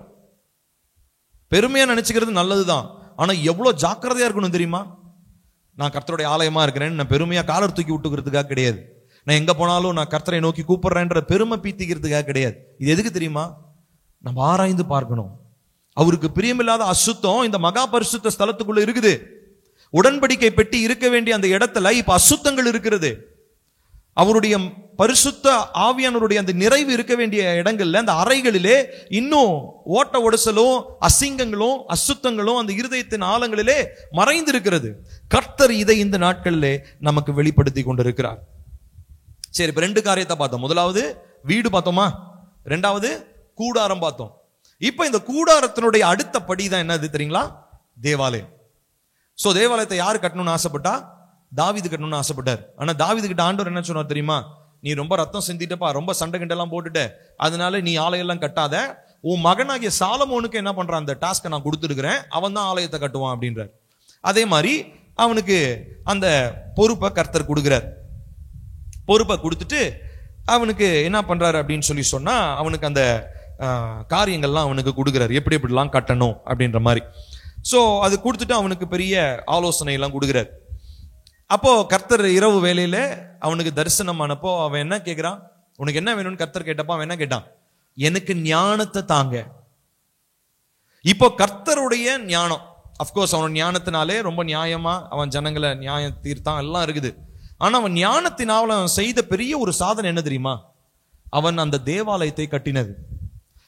பெருமையா நினைச்சுக்கிறது நல்லதுதான். ஆனா எவ்வளவு ஜாக்கிரதையா இருக்கணும் தெரியுமா? நான் கர்த்தருடைய ஆலயமா இருக்கிறேன்னு நான் பெருமையா காலர் தூக்கி விட்டுக்கிறதுக்காக கிடையாது. நான் எங்க போனாலும் நான் கர்த்தரை நோக்கி கூப்பிடுறேன்ற பெருமை பீத்திக்கிறதுக்காக கிடையாது. இது எதுக்கு தெரியுமா? நம்ம ஆராய்ந்து பார்க்கணும். அவருக்கு பிரியமில்லாத அசுத்தம் இந்த மகா பரிசுத்த ஸ்தலத்துக்குள்ள இருக்குது. உடன்படிக்கை பெட்டி இருக்க வேண்டிய அந்த இடத்துல இப்ப அசுத்தங்கள் இருக்கிறது. அவருடைய பரிசுத்த ஆவியானவருடைய அந்த நிறைவு இருக்க வேண்டிய இடங்கள்ல, அந்த அறைகளிலே இன்னும் ஓட்ட ஒடசலும் அசிங்கங்களும் அசுத்தங்களும் அந்த இருதயத்தின் ஆழங்களிலே மறைந்து இருக்கிறது. கர்த்தர் இதை இந்த நாட்களிலே நமக்கு வெளிப்படுத்தி கொண்டிருக்கிறார். சரி, இப்ப 2 காரியத்தை பார்த்தோம். முதலாவது வீடு பார்த்தோமா, 2வது கூடாரம் பார்த்தோம். இப்ப இந்த கூடாரத்தினுடைய அடுத்த படி தான் என்னது தெரியுங்களா? தேவாலயம். சோ தேவாலயத்தை யார் கட்டணும்னு ஆசைப்பட்டா? தாவீது கட்டணும்னு ஆசைப்பட்டார். ஆனா தாவீது கிட்ட ஆண்டவர் என்ன சொன்னார் தெரியுமா? நீ ரொம்ப ரத்தம் சிந்திட்டப்பா, ரொம்ப சண்டை கிண்டெல்லாம் போட்டுட்ட, அதனால நீ ஆலயெல்லாம் கட்டாத. உன் மகனாகிய சாலமோனுக்கு என்ன பண்றான், அந்த டாஸ்கை நான் கொடுத்துருக்கிறேன், அவன் தான் ஆலயத்தை கட்டுவான் அப்படின்றார். அதே மாதிரி அவனுக்கு அந்த பொறுப்பை கர்த்தர் கொடுக்கிறார். பொறுப்பை கொடுத்துட்டு அவனுக்கு என்ன பண்றாரு அப்படின்னு சொல்லி சொன்னா, அவனுக்கு அந்த காரியங்கள்லாம் அவனுக்கு கொடுக்குறாரு, எப்படி எப்படிலாம் கட்டணும் அப்படின்ற மாதிரி. ஸோ அது கொடுத்துட்டு அவனுக்கு பெரிய ஆலோசனை எல்லாம் கொடுக்குறாரு. அப்போ கர்த்தர் இரவு வேளையில அவனுக்கு தரிசனமானப்போ அவன் என்ன கேட்கிறான், உனக்கு என்ன வேணும்னு கர்த்தர் கேட்டப்போ அவன் என்ன கேட்டான், எனக்கு ஞானத்தை தாங்க. இப்போ கர்த்தருடைய ஞானம், அப்கோர்ஸ் அவன் ஞானத்தினாலே ரொம்ப நியாயமா அவன் ஜனங்களை நியாயம் தீர்த்தான், எல்லாம் இருக்குது. ஆனா அவன் ஞானத்தினால் அவன் செய்த பெரிய ஒரு சாதனை என்ன தெரியுமா, அவன் அந்த தேவாலயத்தை கட்டினது.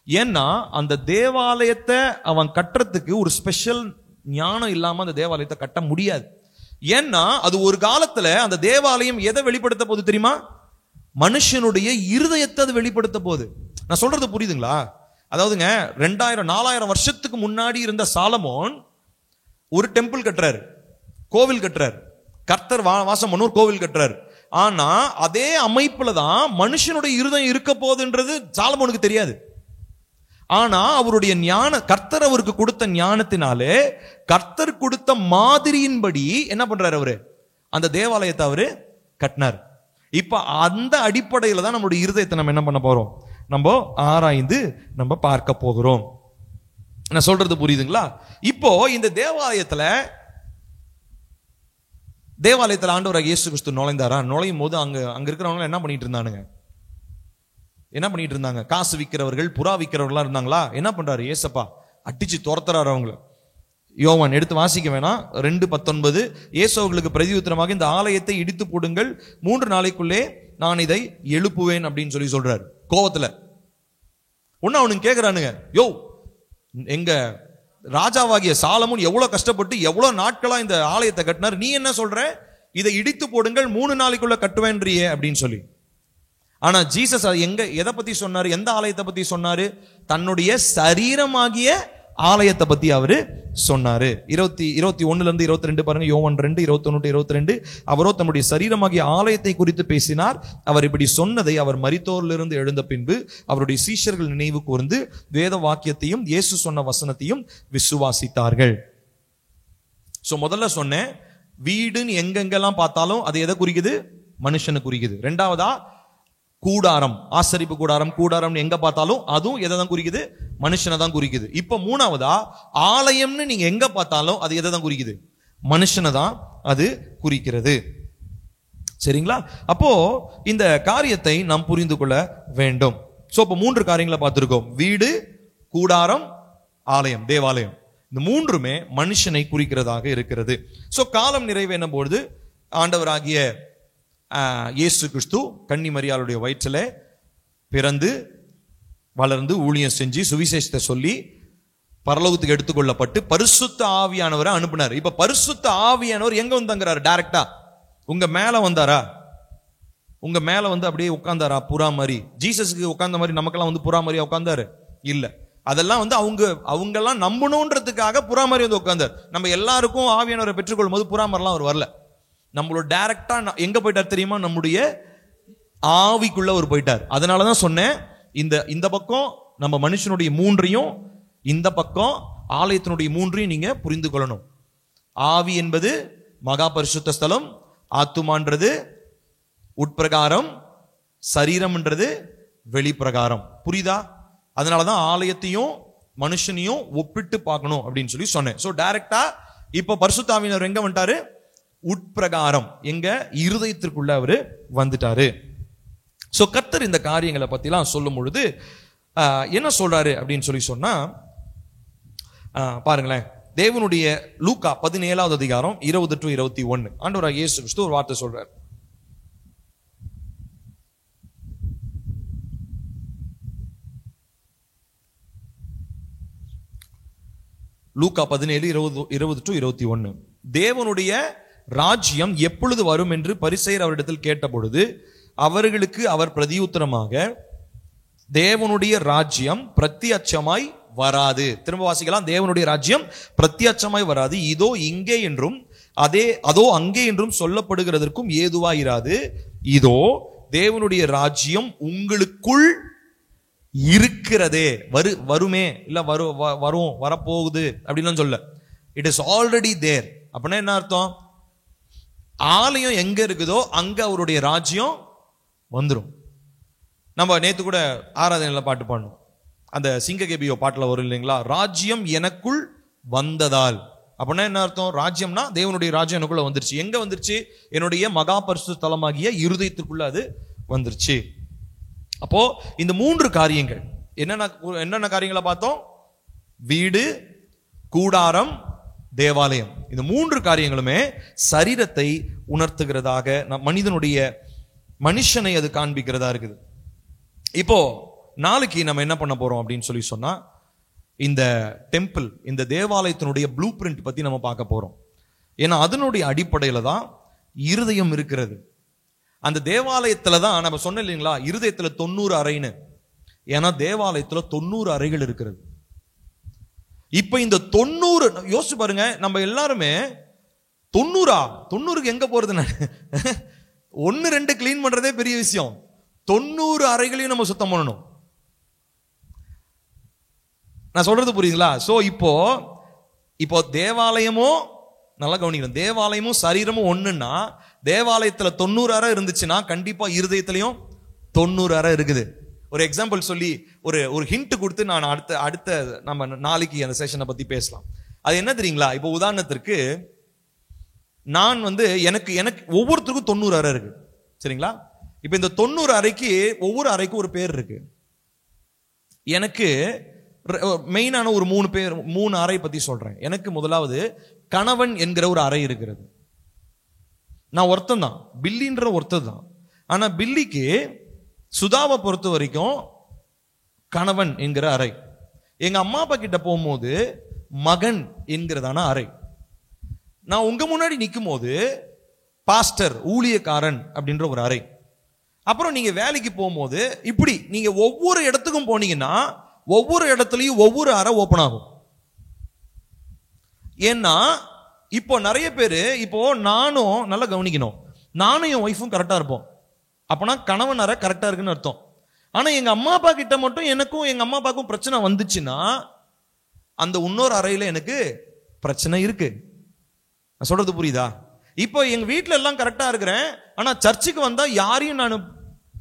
ஏன்னா அந்த தேவாலயத்தை அவன் கட்டுறதுக்கு ஒரு ஸ்பெஷல் ஞானம் இல்லாம அந்த தேவாலயத்தை கட்ட முடியாது. ஏன்னா அது ஒரு காலத்துல அந்த தேவாலயம் எதை வெளிப்படுத்த போது தெரியுமா, மனுஷனுடைய இருதயத்தை அது வெளிப்படுத்த போகுது. நான் சொல்றது புரியுதுங்களா? அதாவதுங்க 2000-4000 வருஷத்துக்கு முன்னாடி இருந்த சாலமோன் ஒரு டெம்பிள் கட்டுறாரு, கோவில் கட்டுறாரு, கர்த்தர் வாசம் பண்ண ஒரு கோவில் கட்டுறாரு. ஆனா அதே அமைப்புல தான் மனுஷனுடைய இருதயம் இருக்க போகுதுன்றது சாலமோனுக்கு தெரியாது. ஆனா அவருடைய ஞான, கர்த்தர் அவருக்கு கொடுத்த ஞானத்தினாலே, கர்த்தர் கொடுத்த மாதிரியின்படி என்ன பண்றாரு, அவரு அந்த தேவாலயத்தை அவரு கட்டினார். இப்ப அந்த அடிப்படையில தான் நம்மளுடைய இருதயத்தை நம்ம என்ன பண்ண போறோம், நம்ம ஆராய்ந்து நம்ம பார்க்க போகிறோம். நான் சொல்றது புரியுதுங்களா? இப்போ இந்த தேவாலயத்துல ஆண்டவராகிய இயேசு கிறிஸ்து நுழைந்தாரா? நுழையும் போது அங்க இருக்கிறவங்க என்ன பண்ணிட்டு இருந்தானுங்க, என்ன பண்ணிட்டு இருந்தாங்க, காசு விற்கிறவர்கள், புறா விற்கிறவர்களா இருந்தாங்களா? என்ன பண்றாரு ஏசப்பா, அடிச்சு துரத்துறாரு அவங்கள. யோவான் எடுத்து வாசிக்க வேணாம், 2:19, இயேசுவுக்கு பிரதியுத்தரமாக இந்த ஆலயத்தை இடித்து போடுங்கள், 3 நாளைக்குள்ளே நான் இதை எழுப்புவேன் அப்படின்னு சொல்லி சொல்றாரு கோவத்துல. ஒன்னு அவனுக்கு கேட்கிறானுங்க, யோ எங்க ராஜாவாகிய சாலமோன் எவ்வளவு கஷ்டப்பட்டு எவ்வளவு நாட்களா இந்த ஆலயத்தை கட்டினார், நீ என்ன சொல்ற இதை இடித்து போடுங்கள் 3 நாளைக்குள்ள கட்டுவேன்றியே அப்படின்னு சொல்லி. ஆனா ஜீசஸ் எதை பத்தி சொன்னாரு, எந்த ஆலயத்தை பத்தி சொன்னாரு, தன்னுடைய சரீரமாகிய ஆலயத்தை பத்தி அவரு சொன்னாரு. 21-22 பாருங்க, யோவான் 2:21-22. அவரோ தன்னுடைய சரீரமாகிய ஆலயத்தை குறித்து பேசினார். அவர் இப்படி சொன்னதை அவர் மரித்தோரிலிருந்து எழுந்த பின்பு அவருடைய சீஷர்கள் நினைவு கூர்ந்து வேத வாக்கியத்தையும் இயேசு சொன்ன வசனத்தையும் விசுவாசித்தார்கள். சோ முதல்ல சொன்னேன், வீடுன்னு எங்கெங்கெல்லாம் பார்த்தாலும் அது எதை குறிக்குது, மனுஷனை குறிக்குது. ரெண்டாவதா கூடாரம், ஆசரிப்பு கூடாரம் எங்க பார்த்தாலும் அதுவும் எதை தான் குறிக்குது, மனுஷனை தான் குறிக்குது. இப்ப மூணாவதா ஆலயம்னு நீங்க எங்க பார்த்தாலும் அது எதை தான் குறிக்குது, மனுஷனை தான் அது குறிக்கிறது. சரிங்களா? அப்போ இந்த காரியத்தை நாம் புரிந்து கொள்ள வேண்டும். சோ இப்ப 3 காரியங்களை பார்த்திருக்கோம், வீடு, கூடாரம், ஆலயம், தேவாலயம். இந்த 3மே மனுஷனை குறிக்கிறதாக இருக்கிறது. சோ காலம் நிறைவேறும் பொழுது ஆண்டவராகிய இயேசு கிறிஸ்து கன்னி மரியாளுடைய வயிற்றிலே பிறந்து வளர்ந்து ஊழியம் செஞ்சு சுவிசேஷத்தை சொல்லி பரலோகத்துக்கு எடுத்துக்கொள்ளப்பட்டு பரிசுத்த ஆவியானவரை அனுப்பினார். இப்ப பரிசுத்த ஆவியானவர் எங்க வந்தாங்கிறாரு, டைரக்டா உங்க மேல வந்தாரா, உங்க மேல வந்து அப்படியே உட்கார்ந்தாரா புறா மாதிரி? ஜீசஸுக்கு உட்கார்ந்த மாதிரி நமக்கெல்லாம் வந்து புறா மாதிரியா உட்கார்ந்தாரு? இல்ல, அதெல்லாம் வந்து அவங்கெல்லாம் நம்பணுன்றதுக்காக புறா மாதிரி வந்து உட்கார்ந்தார். நம்ம எல்லாருக்கும் ஆவியானவரை பெற்றுக்கொள்ளும் போது புறா மாதிரிலாம் அவர் வரல. நம்மளோட டைரக்டா எங்க போயிட்டார் தெரியுமா, நம்முடைய ஆவிக்குள்ள அவர் போயிட்டார். அதனாலதான் சொன்னேன், இந்த பக்கம் நம்ம மனுஷனுடைய 3ஐயும், இந்த பக்கம் ஆலயத்தினுடைய 3ஐயும் நீங்க புரிந்து கொள்ளணும். ஆவி என்பது மகா பரிசுத்த ஸ்தலம், ஆத்துமான்றது உட்பிரகாரம், சரீரம்ன்றது வெளிப்பிரகாரம். புரியுதா? அதனாலதான் ஆலயத்தையும் மனுஷனையும் ஒப்பிட்டு பார்க்கணும் அப்படின்னு சொல்லி சொன்னேன். சோ டைரக்டா இப்ப பரிசுத்த ஆவியானவர் எங்க வந்துட்டாரு, உட்பிரகாரம், எங்க இருதயத்திற்குள்ள அவரு வந்துட்டாரு. சோ கர்த்தர் இந்த காரியங்களை பத்தி எல்லாம் சொல்லும் பொழுது என்ன சொல்றாரு அப்படின்னு சொல்லி சொன்னா, பாருங்களேன், தேவனுடைய லூக்கா 17வது அதிகாரம் 20-21 ஆண்டவராகிய இயேசு கிறிஸ்து ஒரு வார்த்தை சொல்றார். லூக்கா 17:20-21. தேவனுடைய ராஜ்யம் எப்பொழுது வரும் என்று பரிசேயர் அவரிடத்தில் கேட்ட பொழுது அவர்களுக்கு அவர் பிரதியுத்தரமாக, தேவனுடைய ராஜ்யம் பிரத்யட்சமாய் வராது. திரும்ப வாசிக்கலாம், தேவனுடைய ராஜ்யம் பிரத்யட்சமாய் வராது, இதோ இங்கே என்றும் அதோ அங்கே என்றும் சொல்லப்படுகிறதற்கும் ஏதுவாயிராது. இதோ தேவனுடைய ராஜ்யம் உங்களுக்குள் இருக்கிறதே, வருமே இல்ல வரும் வரப்போகுது அப்படின்னு சொல்ல, இட் இஸ் ஆல்ரெடி தேர். அப்படின்னா என்ன அர்த்தம், ஆலயம் எங்க இருக்குதோ அங்க அவருடைய ராஜ்யம் வந்துடும். நம்ம நேத்து கூட ஆராதனையில பாட்டு பாடணும், அந்த சிங்ககேபியோ பாட்டுல வரும் இல்லைங்களா, ராஜ்யம் எனக்குள் வந்ததால். அப்படின்னா என்ன அர்த்தம்? ராஜ்யம்னா தேவனுடைய ராஜ்யம் எனக்குள்ள வந்துருச்சு. எங்க வந்துருச்சு? என்னுடைய மகா பரிசுத்த ஸ்தலமாகிய இருதயத்துக்குள்ள அது வந்துருச்சு. அப்போ இந்த 3 காரியங்கள் என்னென்ன காரியங்களை பார்த்தோம்? வீடு, கூடாரம், தேவாலயம். இந்த 3 காரியங்களுமே சரீரத்தை உணர்த்துகிறதாக, மனுஷனை அது காண்பிக்கிறதா இருக்குது. இப்போ நாளைக்கு நம்ம என்ன பண்ண போறோம் அப்படின்னு சொல்லி சொன்னா, இந்த டெம்பிள், இந்த தேவாலயத்தினுடைய ப்ளூ பிரிண்ட் பத்தி நம்ம பார்க்க போறோம். ஏன்னா அதனுடைய அடிப்படையில தான் இருதயம் இருக்கிறது. அந்த தேவாலயத்துல தான் நம்ம சொன்ன இல்லைங்களா, இருதயத்துல 90 அறைன்னு. ஏன்னா தேவாலயத்துல 90 அறைகள் இருக்கிறது. இப்ப இந்த 90 யோசிச்சு பாருங்க, நம்ம எல்லாருமே 90க்கு எங்க போறது? 1-2 கிளீன் பண்றதே பெரிய விஷயம். 90 அறைகளையும் நம்ம சுத்தம் பண்ணணும். நான் சொல்றது புரியுதுங்களா? சோ இப்போ தேவாலயமும் நல்லா கவனிக்கணும், தேவாலயமும் சரீரமும் ஒண்ணுன்னா, தேவாலயத்துல 90 அறை இருந்துச்சுன்னா கண்டிப்பா இருதயத்திலையும் 90 அறை இருக்குது. ஒரு எக்ஸாம்பிள் சொல்லி ஒரு ஹிண்ட் கொடுத்து நான் அடுத்த நம்ம நாளைக்கு அந்த செஷனை பத்தி பேசலாம். அது என்ன தெரியுங்களா? இப்போ உதாரணத்திற்கு நான் எனக்கு ஒவ்வொருத்தருக்கும் 90 அறை இருக்கு, சரிங்களா? இப்ப இந்த 90 அறைக்கு ஒவ்வொரு அறைக்கும் ஒரு பேர் இருக்கு. எனக்கு மெயினான ஒரு 3 அறை பத்தி சொல்றேன். எனக்கு முதலாவது கணவன் என்கிற ஒரு அறை இருக்கிறது. நான் ஒருத்தன் தான், பில்லின்ற ஒருத்தர் தான். ஆனா பில்லிக்கு சுதாவை பொறுத்த வரைக்கும் கணவன் என்கிற அறை. எங்க அம்மா அப்பா கிட்ட போகும்போது மகன் என்கிறதான அறை. நான் உங்க முன்னாடி நிற்கும் போது பாஸ்டர், ஊழியக்காரன் அப்படின்ற ஒரு அறை. அப்புறம் நீங்க வேலைக்கு போகும்போது இப்படி நீங்க ஒவ்வொரு இடத்துக்கும் போனீங்கன்னா ஒவ்வொரு இடத்துலயும் ஒவ்வொரு அறை ஓபன் ஆகும். ஏன்னா இப்போ நிறைய பேரு, இப்போ நானும் நல்லா கவனிக்கணும், நானும் என் ஒய்ஃபும் கரெக்டா இருப்போம், அப்பனா கணவன் அறை கரெக்டா இருக்குன்னு அர்த்தம். ஆனா எங்க அம்மா அப்பா கிட்ட மட்டும் எனக்கும் எங்க அம்மா அப்பாவுக்கும் பிரச்சனை வந்துச்சுன்னா அந்த இன்னொரு அறையில எனக்கு பிரச்சனை இருக்கு. நான் சொல்றது புரியுதா? இப்போ எங்க வீட்டுல எல்லாம் கரெக்டா இருக்கிறேன், ஆனா சர்ச்சுக்கு வந்தா யாரையும் நான்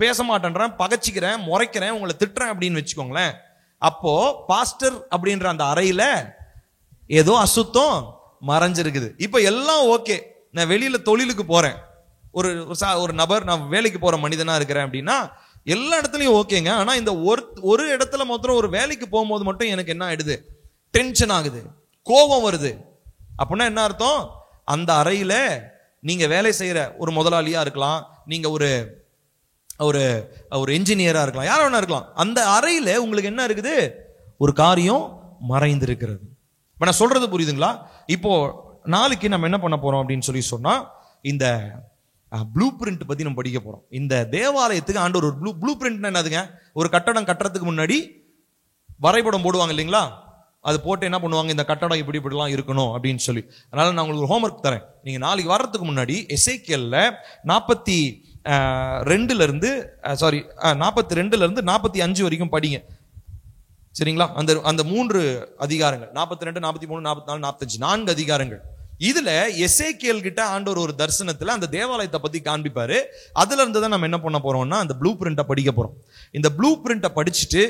பேச மாட்டேன்றேன், பகச்சிக்கிறேன், முறைக்கிறேன், உங்களை திட்டுறேன் அப்படின்னு வச்சுக்கோங்களேன். அப்போ பாஸ்டர் அப்படின்ற அந்த அறையில ஏதோ அசுத்தம் மறைஞ்சிருக்குது. இப்ப எல்லாம் ஓகே, நான் வெளியில தொழிலுக்கு போறேன், ஒரு நபர், நான் வேலைக்கு போற மனிதனா இருக்கிறேன் அப்படின்னா எல்லா இடத்துலயும் ஓகேங்க. ஆனா இந்த ஒரு இடத்துல மாத்திரம், ஒரு வேலைக்கு போகும்போது மட்டும் எனக்கு என்ன ஆயிடுது? டென்ஷன் ஆகுது, கோபம் வருது. அப்படின்னா என்ன அர்த்தம்? அந்த அறையில நீங்க வேலை செய்யற ஒரு முதலாளியா இருக்கலாம், நீங்க ஒரு என்ஜினியரா இருக்கலாம், யாரா வேணா இருக்கலாம், அந்த அறையில உங்களுக்கு என்ன இருக்குது? ஒரு காரியம் மறைந்து இருக்கிறது. இப்ப நான் சொல்றது புரியுதுங்களா? இப்போ நாளைக்கு நம்ம என்ன பண்ண போறோம் அப்படின்னு சொல்லி சொன்னா, இந்த ப்ளூ பிரிண்ட் பத்தி நம்ம படிக்க போறோம். இந்த தேவாலயத்துக்கு ஆண்டவர் ஒரு ப்ளூ பிரிண்ட் என்னதுங்க? ஒரு கட்டடம் கட்டுறதுக்கு முன்னாடி வரைபடம் போடுவாங்க இல்லைங்களா? அது போட்டு என்ன பண்ணுவாங்க? இந்த கட்டடம் இப்படிலாம் இருக்கணும் அப்படின்னு சொல்லி. அதனால நான் உங்களுக்கு ஒரு ஹோம்வொர்க் தரேன். நீங்க நாளைக்கு வர்றதுக்கு முன்னாடி எசேக்கியேல்ல 42 இருந்து 45 வரைக்கும் படிங்க, சரிங்களா? அந்த 3 அதிகாரங்கள், 42, 43, 44, 45, 4 அதிகாரங்கள். இதுல எசேக்கியேல் கிட்ட ஆண்டவர் ஒரு தரிசனத்துல அந்த தேவாலயத்தை பத்தி காண்பிப்பாரு. அதுல இருந்து தான் நம்ம என்ன பண்ண போறோம்னா அந்த ப்ளூ பிரிண்ட்டை படிக்க போறோம். இந்த ப்ளூ பிரிண்ட்டை படிச்சுட்டு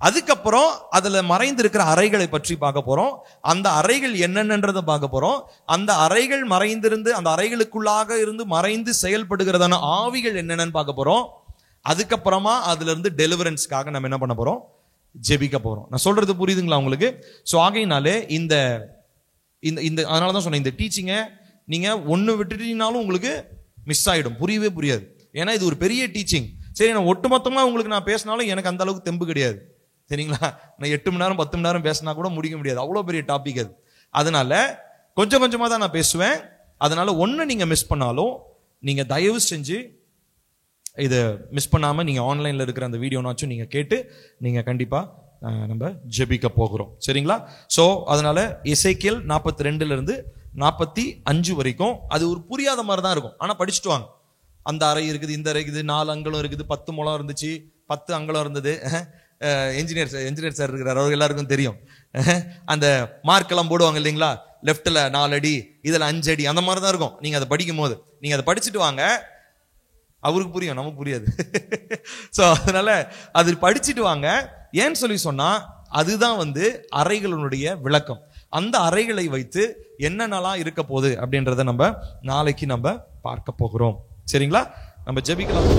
அதுக்கப்புறம் அதுல மறைந்திருக்கிற அறைகளை பற்றி பார்க்க போறோம். அந்த அறைகள் என்னென்னன்றதை பார்க்க போறோம். அந்த அறைகள் மறைந்திருந்து, அந்த அறைகளுக்குள்ளாக இருந்து மறைந்து செயல்படுகிறதான ஆவிகள் என்னென்னு பார்க்க போறோம். அதுக்கப்புறமா அதுல இருந்து டெலிவரன்ஸ்க்காக நம்ம என்ன பண்ண போறோம்? ஜெபிக்க போறோம். நான் சொல்றது புரியுதுங்களா உங்களுக்கு? சோ ஆகையினாலே இந்த அதனாலதான் சொன்னேன், இந்த டீச்சிங்கை நீங்க ஒண்ணு விட்டுட்டீங்கனாலும் உங்களுக்கு மிஸ் ஆயிடும், புரியவே புரியாது. ஏன்னா இது ஒரு பெரிய டீச்சிங். சரி, நான் ஒட்டுமொத்தமா உங்களுக்கு நான் பேசினாலும் எனக்கு அந்த அளவுக்கு தெம்பு கிடையாது, சரிங்களா? நான் 8 மணி நேரம் 10 மணி நேரம் பேசினா கூட முடிக்க முடியாது, அவ்வளவு பெரிய டாபிக் அது. அதனால கொஞ்சம் கொஞ்சமா தான் நான் பேசுவேன். அதனால ஒண்ணு நீங்க மிஸ் பண்ணாலும் நீங்க தயவு செஞ்சு இதை மிஸ் பண்ணாம நீங்க ஆன்லைன்ல இருக்கிற அந்த வீடியோனாச்சும் நீங்க கேட்டு நீங்க கண்டிப்பா நம்ம ஜெபிக்க போகிறோம், சரிங்களா? சோ அதனால எசேக்கியேல் 42 இருந்து 45 வரைக்கும் அது ஒரு புரியாத மாதிரி தான் இருக்கும். ஆனா படிச்சுட்டு வாங்க. அந்த அறை இருக்குது, இந்த அறை இருக்குது, 4 அங்குலம் இருக்குது, 10 முழம் இருந்துச்சு, 10 அங்குலம் இருந்தது. என்ஜினியர் சார் இருக்கிறார், அவருக்கு எல்லாருக்கும் தெரியும். அந்த மார்க் எல்லாம் போடுவாங்க இல்லைங்களா? லெப்ட்ல 4 அடி, இதுல 5 அடி, அந்த மாதிரி தான் இருக்கும். நீங்க அதை படிக்கும் போது நீங்க அதை படிச்சுட்டு வாங்க. அவருக்கு புரியும், நமக்கு புரியாது. ஸோ அதனால அது படிச்சுட்டு வாங்க. ஏன்னு சொல்லி சொன்னா அதுதான் அறைகளுடைய விளக்கம். அந்த அறைகளை வைத்து என்னென்னலாம் இருக்க போகுது அப்படின்றத நம்ம நாளைக்கு பார்க்க போகிறோம். சரிங்களா? நம்ம ஜெபிக்கலாம்.